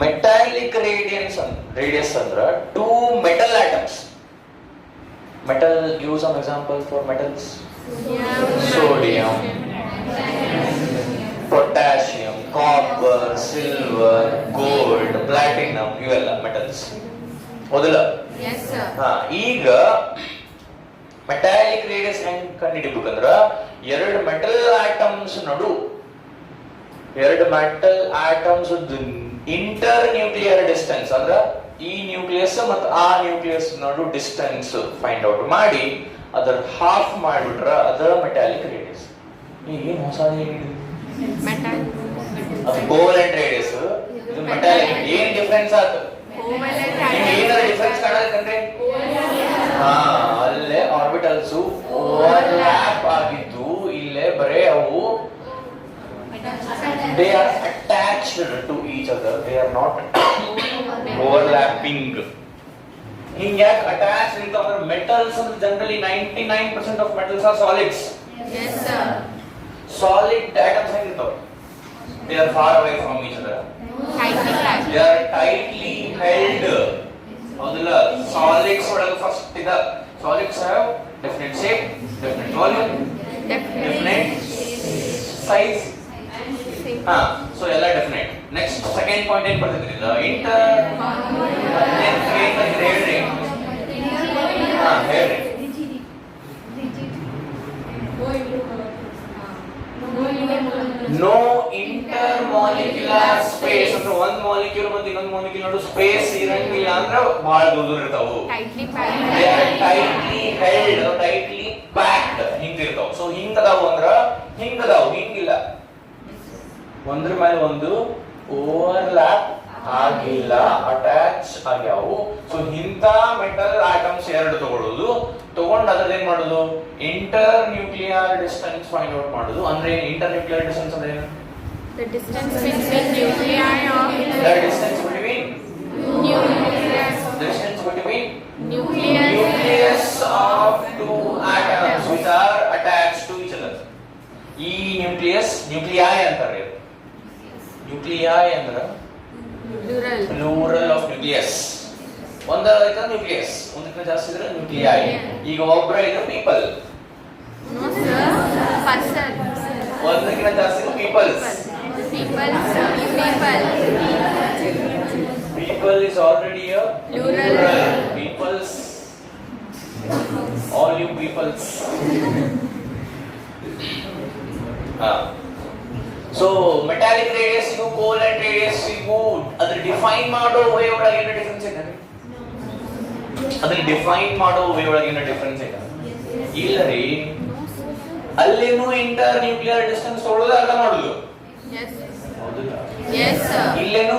Metallic radius andra two metal atoms. Metal, give some example for metals. Sodium, potassium, copper, silver, gold, platinum, ಇವೆಲ್ಲ metals. ಹೌದಲ್ಲ? Yes sir. ಈಗ ಮೆಟಾಲಿಕ್ ರೇಡಿಯಸ್ ಹೆಂಗ್ ಕಂಡುಹಿಡಿಬೇಕಂದ್ರ ಎರಡು ಮೆಟಲ್ ಆಟಮ್ಸ್ ನಡು, ಎರಡು metal atoms inter nuclear distance ಅಂದ್ರ ಈ ನ್ಯೂಕ್ಲಿಯಸ್ ಮತ್ತು ಆ ನ್ಯೂಕ್ಲಿಯಸ್ ನಡು ಡಿಸ್ಟೆನ್ಸ್ ಫೈಂಡ್ ಔಟ್ ಮಾಡಿ ಅದರ ಹಾಫ್ ಮಾಡಿಬಿಟ್ರ ಅದರ ಮೆಟಾಲಿಕ್ ರೇಡಿಯಸ್. ಏನು ಹೊಸ Metal. ಅದು ಕೋವೆಲೆಂಟ್ ರೇಡಿಯಸ್, ಇದು ಮೆಟಾಲಿಕ್. ಏನ್ ಡಿಫರೆನ್ಸ್ ಆಯ್ತು? Covalent ಏನಾರ ಡಿಫರೆನ್ಸ್ ಕಾಣಕಂದ್ರೆ ಅಲ್ಲೇ ಆರ್ಬಿಟಲ್ಸ್ ಓವರ್ಲ್ಯಾಪ್ ಆಗಿದ್ದು, ಇಲ್ಲೇ ಬರೇ ಅವು they are attached to each other, they are not overlapping. ಹಿಂಗ ಯಾಕೆ ಅಟ್ಯಾಚ್ ಇರ್ತಾವ ಅಂದ್ರೆ ಮೆಟಲ್ಸ್ ಅಂದ್ರೆ generally 99% of metals are solids. Yes sir. Solid atoms ಹೆಂಗಿರ್ತಾವ? they are far away from each other, Tightly packed. they are tightly held. ಹೌದಲ್ಲ? ಸಾಲಿಡ್ಸ್ ಒಳಗೆ ಫಸ್ಟ್ ಇದ solids have definite shape, definite volume, definite size. So ಎಲ್ಲ ಡೆಫಿನೆಟ್. ನೆಕ್ಸ್ಟ್ ಸೆಕೆಂಡ್ ಪಾಯಿಂಟ್ ಏನ್ ಬರ್ತೈತಿ? ಇಂಟರ್ ಹೇಳ್ರಿ. ಹೇಳ್ರಿ. ನೋ ಇಂಟರ್ ಮಾಲಿಕ್ಯುಲರ್ ಸ್ಪೇಸ್ ಅಂದ್ರೆ ಒಂದ್ ಮಾಲಿಕ್ಯೂಲ್ ಮತ್ತು ಇನ್ನೊಂದು ಮಾಲಿಕ್ಯೂಲ್ ನಡು ಸ್ಪೇಸ್ ಇರಂಗಿಲ್ಲ ಅಂದ್ರೆ ಬಹಳ ದೂರ ಇರ್ತಾವು. Tightly packed. They are tightly held or tightly packed. ಹಿಂಗಿರ್ತಾವ. ಸೊ ಹಿಂಗದಾವು ಅಂದ್ರ ಹಿಂಗದಾವು, ಹಿಂಗಿಲ್ಲ, ಒಂದ್ರ ಮೇಲೆ ಒಂದು ಓವರ್ಲ್ಯಾಪ್ ಆಗಿಲ್ಲ, ಅಟ್ಯಾಚ್ ಆಗ್ಯಾವು. ಸೊ ಇಂಥ ಮೆಟಲ್ ಆಟಮ್ಸ್ ಎರಡು ತಗೊಳ್ಳೋದು, ತಗೊಂಡು ಅದ್ರದ್ದೇನ್ ಮಾಡೋದು? Internuclear distance find out ಮಾಡೋದು. ಅಂದ್ರೆ ಇಂಟರ್ ನ್ಯೂಕ್ಲಿಯರ್ ಡಿಸ್ಟೆನ್ಸ್ ಅಂದ್ರೆ ಏನು? The distance between nuclei of The distance between nucleus. distance between Nucleus. nucleus of two atoms which are attached to each other. ಈ ನ್ಯೂಕ್ಲಿಯಸ್ ನ್ಯೂಕ್ಲಿಯೈ ಅಂತಾರೆ. ನ್ಯೂಕ್ಲಿಯೈ ಅಂದ್ರೆ Plural. Plural of nucleus. ಒಂದ ನ್ಯೂಕ್ಲಿಯಸ್, ಒಂದಕ್ಕಿಂತ ಜಾಸ್ತಿ ಇದ್ರೆ ನ್ಯೂಕ್ಲಿಯೈ. ಈಗ ಒಬ್ಬರ ಇದ್ರೆ ಪೀಪಲ್. No sir. Person. ಒಂದಕ್ಕಿಂತ ಜಾಸ್ತಿ people's. People sir. People. People is already a Plural. Peoples. All you peoples. So metallic radius ಇವು, ಕೋವೆಲೆಂಟ್ ರೇಡಿಯಸ್ ಇವು, ಅದ್ರ ಡಿಫೈನ್ ಮಾಡೋ ವೇ ಒಳಗೆ ಏನೋ ಡಿಫರೆನ್ಸ್ ಇದೆ? ಅದನ್ನ ಡಿಫೈನ್ ಮಾಡೋ ವೇ ಒಳಗೆ ಏನೋ ಡಿಫರೆನ್ಸ್ ಇದೆ? ಇಲ್ಲ ರೀ. ಅಲ್ಲೇನು ಇಂಟರ್ ನ್ಯೂಕ್ಲಿಯರ್ ಡಿಸ್ಟೆನ್ಸ್ ತಗೊಳ್ಳೋದು, ಅರ್ಥ ಮಾಡೋದು. Yes. ಹೌದಲ್ಲ? Yes sir. ಇಲ್ಲೇನು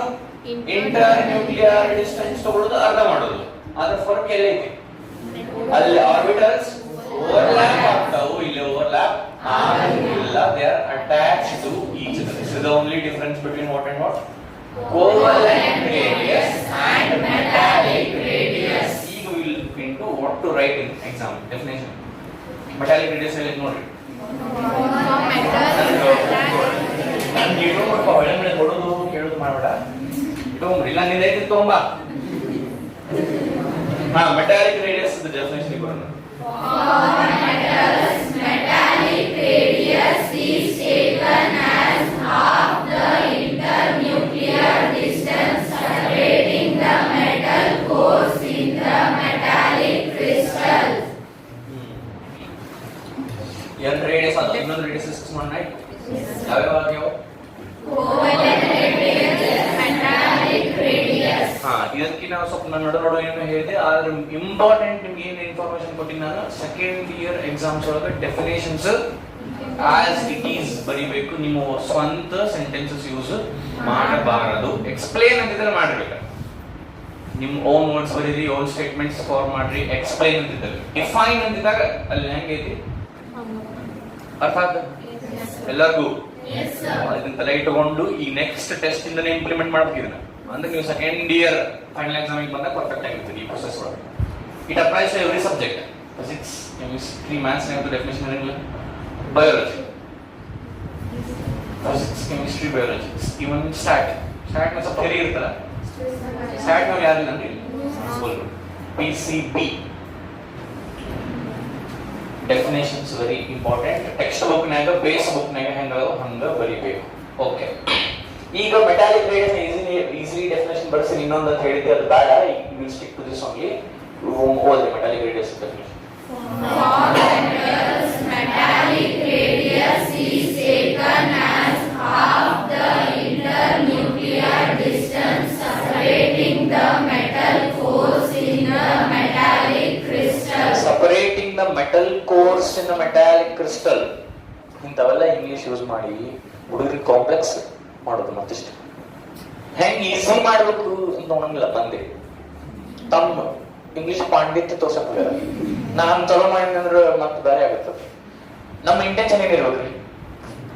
ಇಂಟರ್ ನ್ಯೂಕ್ಲಿಯರ್ ಡಿಸ್ಟೆನ್ಸ್ ತಗೊಳ್ಳೋದು, ಅರ್ಥ ಮಾಡೋದು. ಅದರ ಫರ್ಕ್ ಎಲ್ಲೈತಿ? ಅಲ್ಲಿ ಆರ್ಬಿಟಲ್ಸ್ ಓವರ್ಲ್ಯಾಪ್ ಆಗ್ತಾವು, ಇಲ್ಲಿ ಓವರ್ಲ್ಯಾಪ್ ಆಗಿಲ್ಲ. They are attached to each other. This is the only difference between what and what? Covalent radius and metallic radius. ಈಗ we will look into what to write in exam definition. Metallic radius ಅಲ್ಲಿ ನೋಡ್ರಿ. For metal. ನಾನು ಏನು ಮಾಡಪ್ಪ ಒಳ್ಳೆ ಮೇಲೆ ಕೊಡೋದು ಕೇಳೋದು ಮಾಡಬೇಡ. ತೊಗೊಂಬ್ರಿ, ಇಲ್ಲ ನಿಂದೈತಿ ತೊಗೊಂಬ. ಮೆಟಾಲಿಕ್ ರೇಡಿಯಸ್ the definition ಬರೋಣ. For metals, metallic radius is taken as half the internuclear distance separating the metal cores in the metallic crystal. N radius ಅದ ಇನ್ನೊಂದು radius ಡಿಸ್ಕಸ್ ಮಾಡೋಣ. ಯಾವ್ಯಾವ ಆಗ್ಯಾವ? Covalent radius, metallic radius. ಇದಕ್ಕೆ ನಾವು ಸ್ವಲ್ಪ ನೋಡೋಣ ಏನು ಹೇಳಿದೆ. ಆದ್ರೆ ಇಂಪಾರ್ಟೆಂಟ್ ನಿಮ್ಗೆ ಏನು ಇನ್ಫಾರ್ಮೇಶನ್ ಕೊಟ್ಟಿನಿ ನಾನು, ಸೆಕೆಂಡ್ ಇಯರ್ ಎಕ್ಸಾಮ್ಸ್ ಒಳಗೆ ಡೆಫಿನೇಷನ್ಸ್ ಆಸ್ ಇಟ್ ಈಸ್ ಬರಿಬೇಕು. ನಿಮ್ಮ ಸ್ವಂತ ಸೆಂಟೆನ್ಸಸ್ ಯೂಸ್ ಮಾಡಬಾರದು. ಎಕ್ಸ್ಪ್ಲೇನ್ ಅಂತಿದ್ರೆ ಮಾಡಬೇಕು, ನಿಮ್ಮ ಓನ್ ವರ್ಡ್ಸ್ ಬರೀರಿ, ಓನ್ ಸ್ಟೇಟ್ಮೆಂಟ್ಸ್ ಫಾರ್ಮ್ ಮಾಡ್ರಿ. ಎಕ್ಸ್ಪ್ಲೇನ್ ಅಂತಿದ್ದಾರೆ, ಡಿಫೈನ್ ಅಂತಿದ್ದಾಗ ಅಲ್ಲಿ ಹೆಂಗೈತಿ ಅರ್ಥ ಆಗ ಎಲ್ಲರಿಗೂ ಅದನ್ನ ತಲೆ ಇಟ್ಟುಕೊಂಡು ಈ ನೆಕ್ಸ್ಟ್ ಟೆಸ್ಟ್ ಇಂದನೇ ಇಂಪ್ಲಿಮೆಂಟ್ ಮಾಡ್ಬೇಕಿದ್ರೆ ಅಂದ್ರೆ ನೀವು ಸೆಕೆಂಡ್ ಇಯರ್ ಫೈನಲ್ ಎಕ್ಸಾಮ್ ಬಂದಾಗ ಪರ್ಫೆಕ್ಟ್ ಆಗಿರ್ತೀರಿ ಈ ಪ್ರೊಸೆಸ್ ಒಳಗೆ. It applies to every subject. Physics, chemistry, maths definition ಏನಿಲ್ಲ. Biology, physics, chemistry, biology, even stat ನ ಸ್ವಲ್ಪ ಥಿಯರಿ ಇರ್ತಲ್ಲ. ಸ್ಟಾಟ್ ನಾವು ಯಾರಿಲ್ಲ ಅಂದ್ರೆ PCB definitions very important. Text book ನಾಗ ಬೇಸ್ ಬುಕ್ ನಾಗ ಹಂಗ ಬರಿಬೇಕು. ಓಕೆ, ಈಗ ಮೆಟಾಲಿಕ್ ರೇಡಿಯಸ್ ಈಸಿಲಿ ಡೆಫಿನೇಷನ್ ಬರ್ಸಿ ಇನ್ನೊಂದು ಅಂತ ಹೇಳಿದ್ದೆ, ಅದು ಬೇಡ. ಈಗ ಸ್ಟಿಕ್ ಟು ದಿಸ್ ಓನ್ಲಿ. ಓದಿ metallic radius definition. For metals, metallic radius is taken as half the internuclear distance separating the metal cores in the metallic crystal. Separating the metal cores in the metallic crystal. ಇಂಥವೆಲ್ಲ ಇಂಗ್ಲಿಷ್ ಯೂಸ್ ಮಾಡಿ ಹುಡುಗರಿಗೆ ಕಾಂಪ್ಲೆಕ್ಸ್ ಮಾಡೋದು. ಮತ್ತಿಷ್ಟು ಹೆಂಗ್ ಈಸಿ ಮಾಡ್ಬೇಕು ಅಂತ ನೋಡಂಗಿಲ್ಲ. ಬಂದೆ ತಮ್ಮ ಇಂಗ್ಲಿಷ್ ಪಾಂಡಿತ್ಯ ತೋರ್ಸಕ್ ಹೋಗ್ಯಾರ. ನಾನು ಚಲೋ ಮಾಡಿದ್ರೆ ಮತ್ತೆ ಬೇರೆ ಆಗುತ್ತದೆ. ನಮ್ಮ ಇಂಟೆನ್ಷನ್ ಏನಿರ್ಬೇಕ್ರಿ,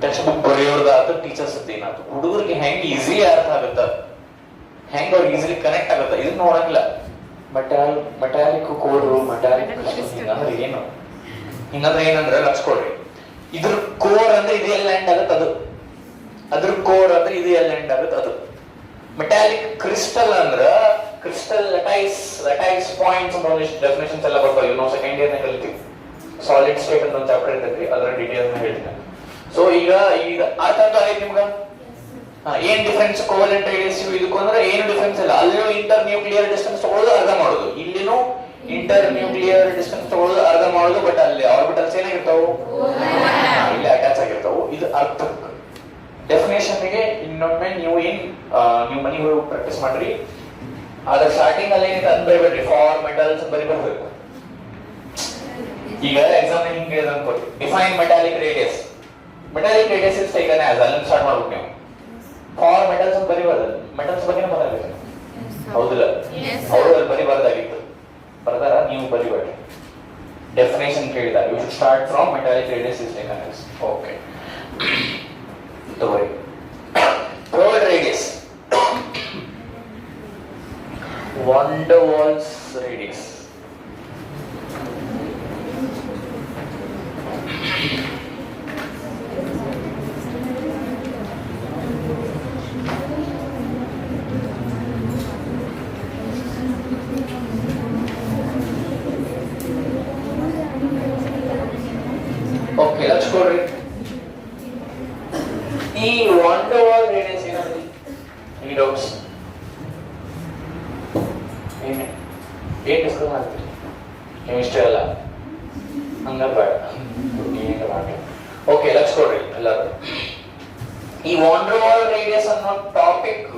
ಟೆಕ್ಸ್ಟ್ ಬುಕ್ ಬರೆಯೋರ್ದಾತು, ಟೀಚರ್ಸ್ ಏನಾಯ್ತು, ಹುಡುಗರಿಗೆ ಹೆಂಗ್ ಈಸಿ ಅರ್ಥ ಆಗುತ್ತ, ಹೆಂಗ್ ಅವ್ರಿಗೆ ಈಸಿಲಿ ಕನೆಕ್ಟ್ ಆಗುತ್ತ, ಇದನ್ನ ನೋಡಂಗಿಲ್ಲ. ಮೆಟಾಲಿಕ್ ಕೋರ್, ಮೆಟಾಲಿಕ್ ಹಿಂಗಂದ್ರೆ ಏನು, ಹಿಂಗಂದ್ರೆ ಏನಂದ್ರೆ ಲಕ್ಷಕೊಡ್ರಿ. ಇದ್ರ ಕೋರ್ ಅಂದ್ರೆ ಇದು ಎಲ್ಲ ಎಂಡ್ ಆಗುತ್ತೆ ಅದು, ಅದ್ರ ಕೋರ್ ಅಂದ್ರೆ ಇದು ಎಲ್ಲ ಎಂಡ್ ಆಗುತ್ತೆ ಅದು. ಮೆಟಾಲಿಕ್ ಕ್ರಿಸ್ಟಲ್ ಅಂದ್ರ ಕ್ರಿಸ್ಟಲ್ ಲಟೈಸ್ ಪಾಯಿಂಟ್ಸ್ ಒಂದಿಷ್ಟು ಡೆಫಿನೇಷನ್ಸ್ ಎಲ್ಲ ಬರ್ತಾವೆ. ಇವ್ ನಾವು ಸೆಕೆಂಡ್ ಇಯರ್ ನ ಕಲಿತೀವಿ. ಸಾಲಿಡ್ ಸ್ಟೇಟ್ ಅಂತ ಒಂದು ಚಾಪ್ಟರ್ ಇರ್ತೈತಿ, ಅದರ ಡೀಟೇಲ್ಸ್ ನ ಹೇಳ್ತೀನಿ. ಸೊ ಈಗ ಅರ್ಥ ಆಯ್ತು ನಿಮ್ಗ ಏನ್ ಡಿಫರೆನ್ಸ್ ಕೋವಲೆಂಟ್ ರೇಡಿಯಸ್ ಇದಕ್ಕೂ ಅಂದ್ರೆ ಏನು ಡಿಫರೆನ್ಸ್ ಇಲ್ಲ. ಅಲ್ಲಿನೂ ಇಂಟರ್ ನ್ಯೂಕ್ಲಿಯರ್ ಡಿಸ್ಟೆನ್ಸ್ ತಗೊಳ್ಳೋದು ಅರ್ಧ ಮಾಡೋದು, ಇಲ್ಲಿನೂ ಇಂಟರ್ ನ್ಯೂಕ್ಲಿಯರ್ ಡಿಸ್ಟೆನ್ಸ್ ತಗೊಳ್ಳೋದು ಅರ್ಧ ಮಾಡೋದು. ಬಟ್ ಅಲ್ಲಿ ಆರ್ಬಿಟಲ್ಸ್ ಏನಾಗಿರ್ತಾವು, ಇಲ್ಲಿ ಅಟ್ಯಾಚ್ ಆಗಿರ್ತಾವು. ಇದು ಅರ್ಥ ಡೆಫಿನೇಷನ್ ಗೆ ಇನ್ನೊಮ್ಮೆ ನೀವು ನೀವು ಮನೆಗೆ ಹೋಗಿ ಪ್ರಾಕ್ಟೀಸ್ ಮಾಡ್ರಿ. ಅದ್ರ ಸ್ಟಾರ್ಟಿಂಗ್ ಅಲ್ಲಿ ಏನಿದೆ ಅಂತ ಬರಿಬೇಡ್ರಿ, ಫಾರ್ ಮೆಟಲ್ಸ್ ಬರಿಬೇಕು. ಈಗ ಎಕ್ಸಾಮ್ ಹಿಂಗೆ ಅನ್ಕೊಳ್ಳಿ, define metallic radius. Metallic radius is taken as, ಅಲ್ಲಿಂದ ಸ್ಟಾರ್ಟ್ ಮಾಡ್ಬೇಕು ನೀವು. ಫಾರ್ ಮೆಟಲ್ಸ್ ಅಂತ ಬರಿಬಾರ್ದು, ಮೆಟಲ್ಸ್ ಬಗ್ಗೆ ಬರಬೇಕು. ಹೌದಿಲ್ಲ, ಅವರು ಅಲ್ಲಿ ಬರಿಬಾರ್ದಾಗಿತ್ತು, ಬರ್ದಾರ, ನೀವು ಬರಿಬೇಡ್ರಿ. ಡೆಫಿನೇಷನ್ ಕೇಳಿದ, you should start from metallic radius is taken as. Okay, ತಗೋರಿ. Third radius, van der Waals radius. Okay, let's go read. ಈ van der Waals radius ಏನಂತ any doubts? ಏನ್ ಡಿಸ್ಕಸ್ ಮಾಡ್ತೀರಿ? ಕೆಮಿಸ್ಟ್ರಿ ಅಲ್ಲ, ಹಂಗ ಬೇಡ, ಮಾಡಿ. ಓಕೆ, ಲಕ್ಷ ಕೊಡ್ರಿ ಎಲ್ಲರೂ. ಈ ವಾನ್ ಡೆರ್ ವಾಲ್ ರೇಡಿಯಸ್ ಅನ್ನೋ ಟಾಪಿಕ್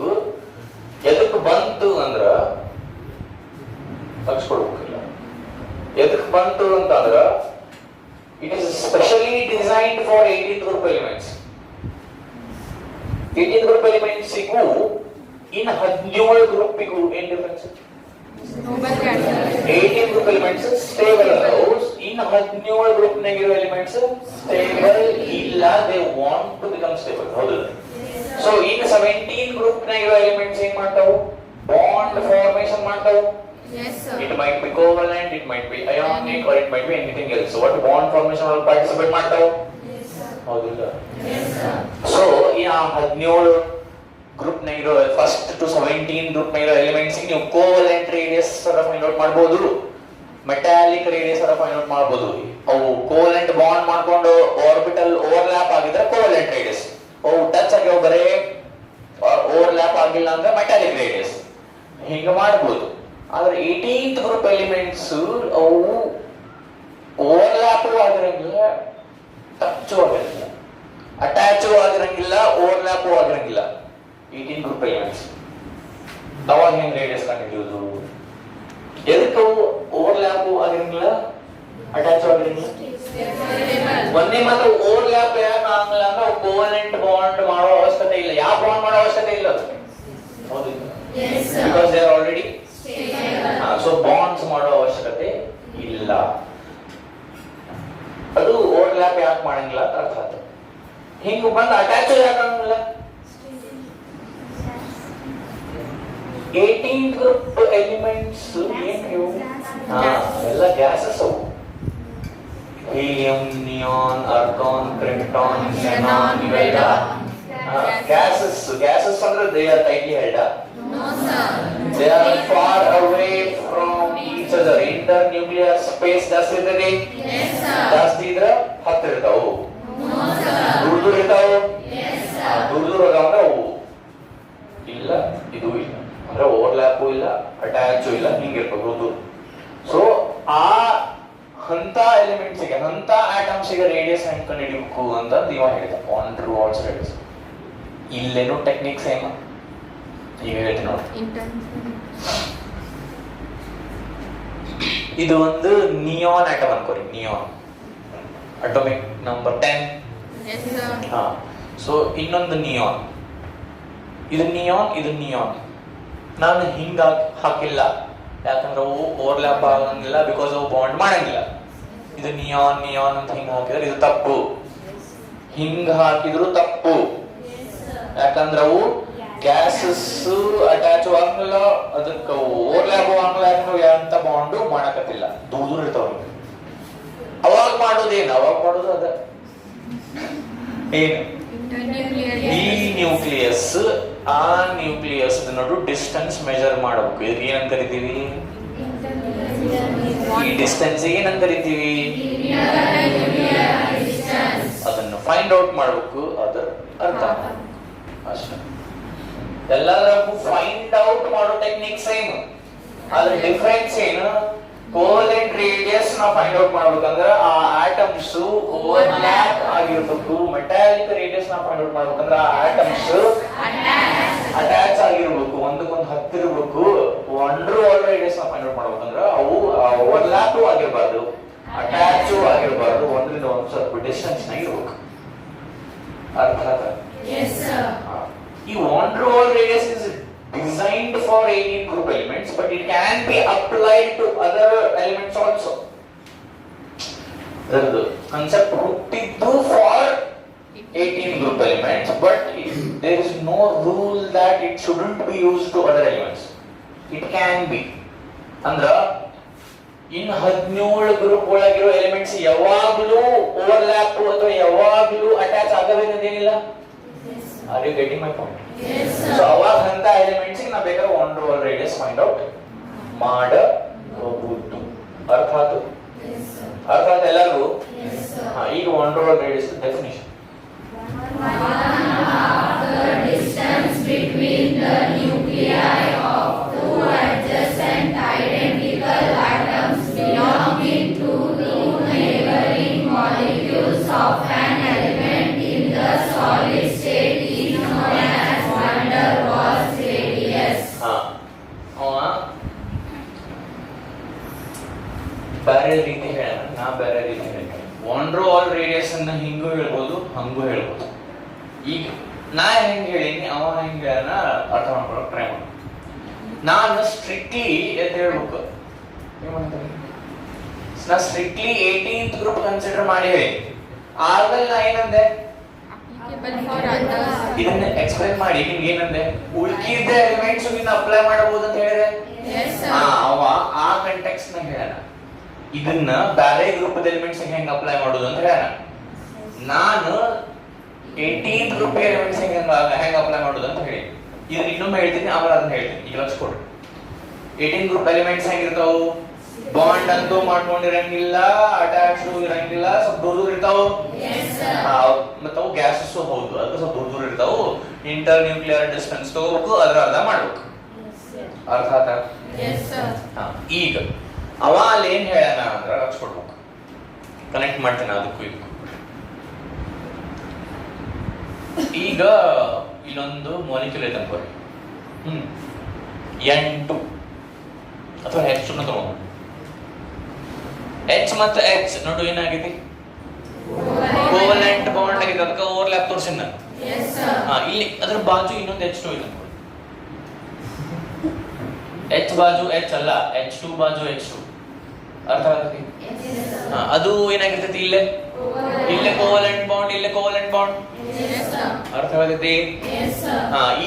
ಎದಕ್ ಬಂತು ಅಂದ್ರ, ಲಕ್ಷ ಕೊಡ್ಬೇಕಿಲ್ಲ, ಎದಕ್ ಬಂತು ಅಂತಂದ್ರ it is specially designed for 18th group elements. 18th group elements ಸಿಗು ಇನ್ 17 ಗ್ರೂಪಿಗೂ ಏನ್ difference? 18 group elements stable allows, in 17 group negative elements stable illa, they want to become stable. ಹೌದು. So in 17 group negative elements ಏನ್ ಮಾಡ್ತಾವು? Bond formation ಮಾಡ್ತಾವು. Yes sir. It might be covalent, it might be ionic, or it might be anything else. So what bond formation will participate ಮಾಡ್ತಾವು? Yes sir. ಹೌದಿಲ್ಲ? Yes sir. So ಈ 17 ಗ್ರೂಪ್ ನ ಇರೋ ಫಸ್ಟ್ ಟು 17 ಗ್ರೂಪ್ ನ ಇರೋ ಎಲಿಮೆಂಟ್ಸ್ ನೀವು ಕೋವಲೆಂಟ್ ರೇಡಿಯಸ್ ಫೈಂಡ್ ಔಟ್ ಮಾಡಬಹುದು. ಮೆಟಾಲಿಕ್ ರೇಡಿಯಸ್ ಅರ ಫೈಂಡ್ ಔಟ್ ಮಾಡಬಹುದು. ಅವು ಕೋವೆಲೆಂಟ್ ಬಾಂಡ್ ಮಾಡ್ಕೊಂಡು ಆರ್ಬಿಟಲ್ ಓವರ್ಲ್ಯಾಪ್ ಆಗಿದ್ರೆ ಕೋವೆಲೆಂಟ್ ರೇಡಿಯಸ್, ಅವು ಟಚ್ ಆಗ್ಯಾವ ಬರೇ ಓವರ್ಲ್ಯಾಪ್ ಆಗಿಲ್ಲ ಅಂದ್ರೆ ಮೆಟಾಲಿಕ್ ರೇಡಿಯಸ್, ಹಿಂಗ ಮಾಡಬಹುದು. ಆದ್ರೆ 18th ಗ್ರೂಪ್ ಎಲಿಮೆಂಟ್ಸ್ ಅವು ಓವರ್ಲ್ಯಾಪ್ ಆಗಿರಂಗಿಲ್ಲ, ಟಚ್ ಆಗಿರಂಗಿಲ್ಲ, ಅಟ್ಯಾಚ್ ಆಗಿರಂಗಿಲ್ಲ, ಓವರ್ಲ್ಯಾಪ್ ಆಗಿರಂಗಿಲ್ಲ. 18 ಗ್ರೂಪ್ ಎಲಿಮೆಂಟ್ಸ್ ಅವಾಗ ಹೆಂಗ್ ರೇಡಿಯಸ್ ಕಂಡುಹಿಡಿಯೋದು? ಎದಕ್ಕೆ ಓವರ್ಲ್ಯಾಪ್ ಆಗಿರಂಗಿಲ್ಲ, ಅಟ್ಯಾಚ್ ಆಗಿರಂಗಿಲ್ಲ? ಒಂದೇ ಮಾತ್ರ ಓವರ್ಲ್ಯಾಪ್ ಯಾಕೆ ಆಗಲ್ಲ ಅಂದ್ರೆ ಕೋವೆಲೆಂಟ್ ಬಾಂಡ್ ಮಾಡೋ ಅವಶ್ಯಕತೆ ಇಲ್ಲ. ಯಾವ ಬಾಂಡ್ ಮಾಡೋ ಅವಶ್ಯಕತೆ ಇಲ್ಲ ಅದು, ಹೌದು, because they are already so bonds ಮಾಡೋ ಅವಶ್ಯಕತೆ ಇಲ್ಲ. ಅದು ಓವರ್ಲ್ಯಾಪ್ ಯಾಕೆ ಮಾಡಂಗಿಲ್ಲ ಅಂತ ಅರ್ಥ ಆಯ್ತು. ಹಿಂಗ ಬಂದು ಅಟ್ಯಾಚ್ ಯಾಕೆ ಆಗಂಗಿಲ್ಲ? 18th ಗ್ರೂಪ್ ಎಲಿಮೆಂಟ್ಸ್ ಏನ್ ಇವು? ಎಲ್ಲ ಗ್ಯಾಸಸ್ ಅವು. Helium, neon, argon, krypton, xenon ಇವೆಲ್ಲ ಗ್ಯಾಸಸ್. ಗ್ಯಾಸಸ್ ಅಂದ್ರೆ they are tightly held. They are far away from each other. Internuclear space ಜಾಸ್ತಿ ಇರ್ತದೆ. ಜಾಸ್ತಿ ಇದ್ರೆ ಹತ್ತಿರ ಇರ್ತಾವು, ದೂರ ಇರ್ತಾವು. ದೂರ ಅಂದ್ರೆ ಅವು ಇಲ್ಲ, ಇದು ಇಲ್ಲ, ಅಂದ್ರೆ ಓವರ್ಲ್ಯಾಪು ಇಲ್ಲ, ಅಟ್ಯಾಚು ಇಲ್ಲ, ಹಿಂಗಿರ್ಬೇಕು. ಸೊ ಆ ಅಂತ ಎಲಿಮೆಂಟ್ಸ್ ಗೆ, ಅಂತ ಆಟಮ್ಸ್ ಗೆ ರೇಡಿಯಸ್ ಹೆಂಗ್ ಕಂಡುಹಿಡಿಬೇಕು ಅಂತ ಇವ ಹೇಳಿದ, ವಾನ್ ಡ್ರೂ ಆಲ್ಸೋ ರೇಡಿಯಸ್. ಇಲ್ಲೇನು ಟೆಕ್ನಿಕ್ ಸೇಮ್, ಈಗ ಹೇಳ್ತೀನಿ ನೋಡಿ. ಇದು ಒಂದು ನಿಯಾನ್ ಆಟಮ್ ಅನ್ಕೋರಿ, ನಿಯಾನ್ ಅಟೋಮಿಕ್ ನಂಬರ್ 10. ಹಾ, ಸೊ ಇನ್ನೊಂದು ನಿಯಾನ್, ಇದು ನಿಯಾನ್, ಇದು ನಿಯಾನ್. ನಾನು ಹಿಂಗ ಹಾಕಿಲ್ಲ ಯಾಕಂದ್ರೆ ಅವು ಓವರ್ಲ್ಯಾಪ್ ಆಗಂಗಿಲ್ಲ, ಬಿಕಾಸ್ ಅವು ಬಾಂಡ್ ಮಾಡಂಗಿಲ್ಲ. ಇದು ನಿಯಾನ್ ನಿಯಾನ್ ಅಂತ ಹಿಂಗ ಹಾಕಿದ್ರೆ ಇದು ತಪ್ಪು, ಹಿಂಗ ಹಾಕಿದ್ರು ತಪ್ಪು. ಯಾಕಂದ್ರೆ ಅವು ಗ್ಯಾಸಸ್ ಅಟ್ಯಾಚ್ ಆಗಂಗಿಲ್ಲ, ಅದಕ್ಕೆ ಓವರ್ಲ್ಯಾಪ್ ಆಗಂಗಿಲ್ಲ ಅಂತ ಬಾಂಡು ಮಾಡಕತ್ತಿಲ್ಲ, ದೂರ ಇರ್ತಾವ. ಅವಾಗ ಮಾಡೋದೇನು? ಅವಾಗ ಮಾಡೋದು ಅದ ಏನು? ಈ ನ್ಯೂಕ್ಲಿಯಸ್ ಆ ನ್ಯೂಕ್ಲಿಯಸ್ ನೋಡು ಡಿಸ್ಟೆನ್ಸ್ ಮೆಜರ್ ಮಾಡಬೇಕು. ಇದಕ್ಕೆ ಏನಂತ ಕರಿತೀವಿ? ಈ ಡಿಸ್ಟೆನ್ಸ್ ಏನಂತ ಕರಿತೀವಿ? ಅದನ್ನು ಫೈಂಡ್ ಔಟ್ ಮಾಡಬೇಕು, ಅದರ ಅರ್ಥ ಅಷ್ಟೇ. ಎಲ್ಲದಕ್ಕೂ ಫೈಂಡ್ ಔಟ್ ಮಾಡೋ ಟೆಕ್ನಿಕ್ ಸೇಮ್, ಆದ್ರೆ ಡಿಫರೆನ್ಸ್ ಏನು? ಕೋವೆಲೆಂಟ್ ರೇಡಿಯಸ್ ನಾವು ಫೈಂಡ್ ಔಟ್ ಮಾಡ್ಬೇಕಂದ್ರೆ ಆ ಆಟಮ್ಸ್ ಓವರ್ಲ್ಯಾಪ್ ಆಗಿರ್ಬೇಕು. ಮೆಟಾಲಿಕ್ ರೇಡಿಯಸ್ ನಾವು ಫೈಂಡ್ ಔಟ್ ಮಾಡ್ಬೇಕಂದ್ರೆ ಆ ಆಟಮ್ಸ್ ಅಟ್ಯಾಚ್ ಆಗಿರ್ಬೇಕು, ಒಂದಕ್ಕೊಂದು ಹತ್ತಿರಬೇಕು. ವಾನ್ ಡ್ರೂ ಆಲ್ ರೇಡಿಯಸ್ ನಾವು ಫೈಂಡ್ ಔಟ್ ಮಾಡ್ಬೇಕಂದ್ರೆ ಅವು ಓವರ್ಲ್ಯಾಪ್ ಆಗಿರಬಾರ್ದು, ಅಟ್ಯಾಚ್ ಆಗಿರಬಾರ್ದು, ಒಂದರಿಂದ ಒಂದು ಸ್ವಲ್ಪ ಡಿಸ್ಟೆನ್ಸ್ ನಾಗ ಇರ್ಬೇಕು. ಅರ್ಥ ಆಯ್ತಾ? ಈ van der Waals radius is designed for 18 group elements, but it can be applied to other elements also. The concept huttiddu for 18 group elements, but there is no rule that it shouldn't be used to other elements. It can be. Andra in 17 group ಒಳಗಿರೋ ಎಲಿಮೆಂಟ್ಸ್ ಯಾವಾಗಲೂ ಓವರ್ಲ್ಯಾಪ್ ಅಥವಾ ಯಾವಾಗಲೂ attach ಆಗಬೇಕಂತೇನಿಲ್ಲ. Are you getting my point? Yes, sir. So ಅವಾಗ ಅಂತ ಎಲಿಮೆಂಟ್ಸ್ ಗೆ ನಾವು ಬೇಕಾದ್ರೆ van der Waals radius find out ಮಾಡಬಹುದು. ಅರ್ಥ ಆಯ್ತು? ಅರ್ಥ ಆಯ್ತು ಎಲ್ಲರಿಗೂ? ಈಗ van der Waals radius definition. The distance between the nuclei of two adjacent identical atoms belonging to two neighboring molecules of an element in the solid state is known as van der Waals radius. ಬೇರೆ ರೀತಿ ಹೇಳೋಣ, ನಾ ಬೇರೆ ರೀತಿ ಹೇಳ್ತೇನೆ. ವಾನ್ ಡ್ರೂ ಆಲ್ ರೇಡಿಯಸ್ ಅನ್ನ ಹಿಂಗೂ ಹೇಳ್ಬೋದು, ಹಂಗೂ ಹೇಳ್ಬೋದು. ಈಗ ನಾ ಹೆಂಗ್ ಹೇಳಿನಿ, ಅವ ಹೆಂಗ್ ಹೇಳೋಣ ಅರ್ಥ ಮಾಡ್ಕೊಳಕ್ ಟ್ರೈ ಮಾಡ. ನಾನು ಸ್ಟ್ರಿಕ್ಟ್ಲಿ ಅಂತ ಹೇಳ್ಬೇಕು, ನಾ ಸ್ಟ್ರಿಕ್ಟ್ಲಿ 18th ಗ್ರೂಪ್ ಕನ್ಸಿಡರ್ ಮಾಡಿ ಹೇಳಿ. ಆಮೇಲೆ ನಾ ಏನಂದೆ, ಇದನ್ನ ಎಕ್ಸ್ಪ್ಲೈನ್ ಮಾಡಿ ನಿಮ್ಗೆ ಏನಂದೆ, ಉಳ್ಕಿದ್ದ ಎಲಿಮೆಂಟ್ಸ್ ಇನ್ನ ಅಪ್ಲೈ ಮಾಡಬಹುದು ಅಂತ ಹೇಳಿದೆ. ಅವ ಆ ಕಂಟೆಕ್ಸ್ಟ್ ನ ಹೇಳೋಣ, ಇದನ್ನ ಬೇರೆ ಗ್ರೂಪ್ ಎಲಿಮೆಂಟ್ಸ್ ಹೆಂಗ್ ಅಪ್ಲೈ ಮಾಡೋದು ಅಂತ ಹೇಳೋಣ. ನಾನು 18th ಗ್ರೂಪ್ ಎಲಿಮೆಂಟ್ಸ್ ಹೆಂಗ್ ಅಪ್ಲೈ ಮಾಡೋದು ಅಂತ ಹೇಳಿ ಇದನ್ನ ಇನ್ನೊಮ್ಮೆ ಹೇಳ್ತೀನಿ, ಆಮೇಲೆ ಅದನ್ನ ಹೇಳ್ತೀನಿ. ಈಗ ಲಕ್ಷ ಕೊಡ್ರಿ. 18 ಗ್ರೂಪ್ ಎಲಿಮೆಂಟ್ಸ್ ಹೆಂಗಿರ್ತಾವು? ಬಾಂಡ್ ಅಂತೂ ಮಾಡ್ಕೊಂಡಿರಂಗಿಲ್ಲ, ಅಟ್ಯಾಚ್ ಇರಂಗಿಲ್ಲ, ಸ್ವಲ್ಪ ದೂರ ದೂರ ಇರ್ತಾವ. ಮತ್ತ ಅವು ಗ್ಯಾಸಸ್ ಹೌದು, ಅದು ಸ್ವಲ್ಪ ದೂರ ದೂರ ಇರ್ತಾವ. ಇಂಟರ್ ನ್ಯೂಕ್ಲಿಯರ್ ಡಿಸ್ಟೆನ್ಸ್ ತಗೋಬೇಕು, ಅದ್ರ ಅರ್ಧ ಮಾಡ್ಬೇಕು. ಅರ್ಥ ಆತ? ಈಗ ಅವ ಅಲ್ಲಿ ಏನ್ ಹೇಳ್ಯಾನ ಅಂದ್ರ ಲಕ್ಷ ಕೊಡ್ಬೇಕು. ಕನೆಕ್ಟ್ ಮಾಡ್ತೇನೆ ಅದಕ್ಕೂ ಇದಕ್ಕೂ. ಈಗ ಇಲ್ಲೊಂದು ಮಾಲಿಕ್ಯೂಲ್ ಐತೆ ಅನ್ಕೋರಿ, N2 ಅಥವಾ H2 ನ ತಗೊಂಡು H ಮತ್ತು H ನೋಡು ಏನಾಗಿದೆ, ಕೋವಲೆಂಟ್ ಬಾಂಡ್ ಆಗಿದೆ, ಅದಕ್ಕೆ ಓವರ್ಲ್ಯಾಪ್ ತೋರಿಸಿನ ನಾನು. ಇಲ್ಲಿ ಅದ್ರ ಬಾಜು ಇನ್ನೊಂದು H2 ಇದೆ ಅನ್ಕೊಳ್ಳಿ. H ಬಾಜು H ಅಲ್ಲ, H2 ಬಾಜು H2. ಅರ್ಥ ಆಗತ್ತೆ? ಅದು ಏನಾಗಿರ್ತೈತಿ, ಇಲ್ಲೇ ಇಲ್ಲೇ ಕೋವಲೆಂಟ್ ಬಾಂಡ್, ಇಲ್ಲೇ ಕೋವಲೆಂಟ್ ಬಾಂಡ್. ಅರ್ಥವಾಗೈತಿ?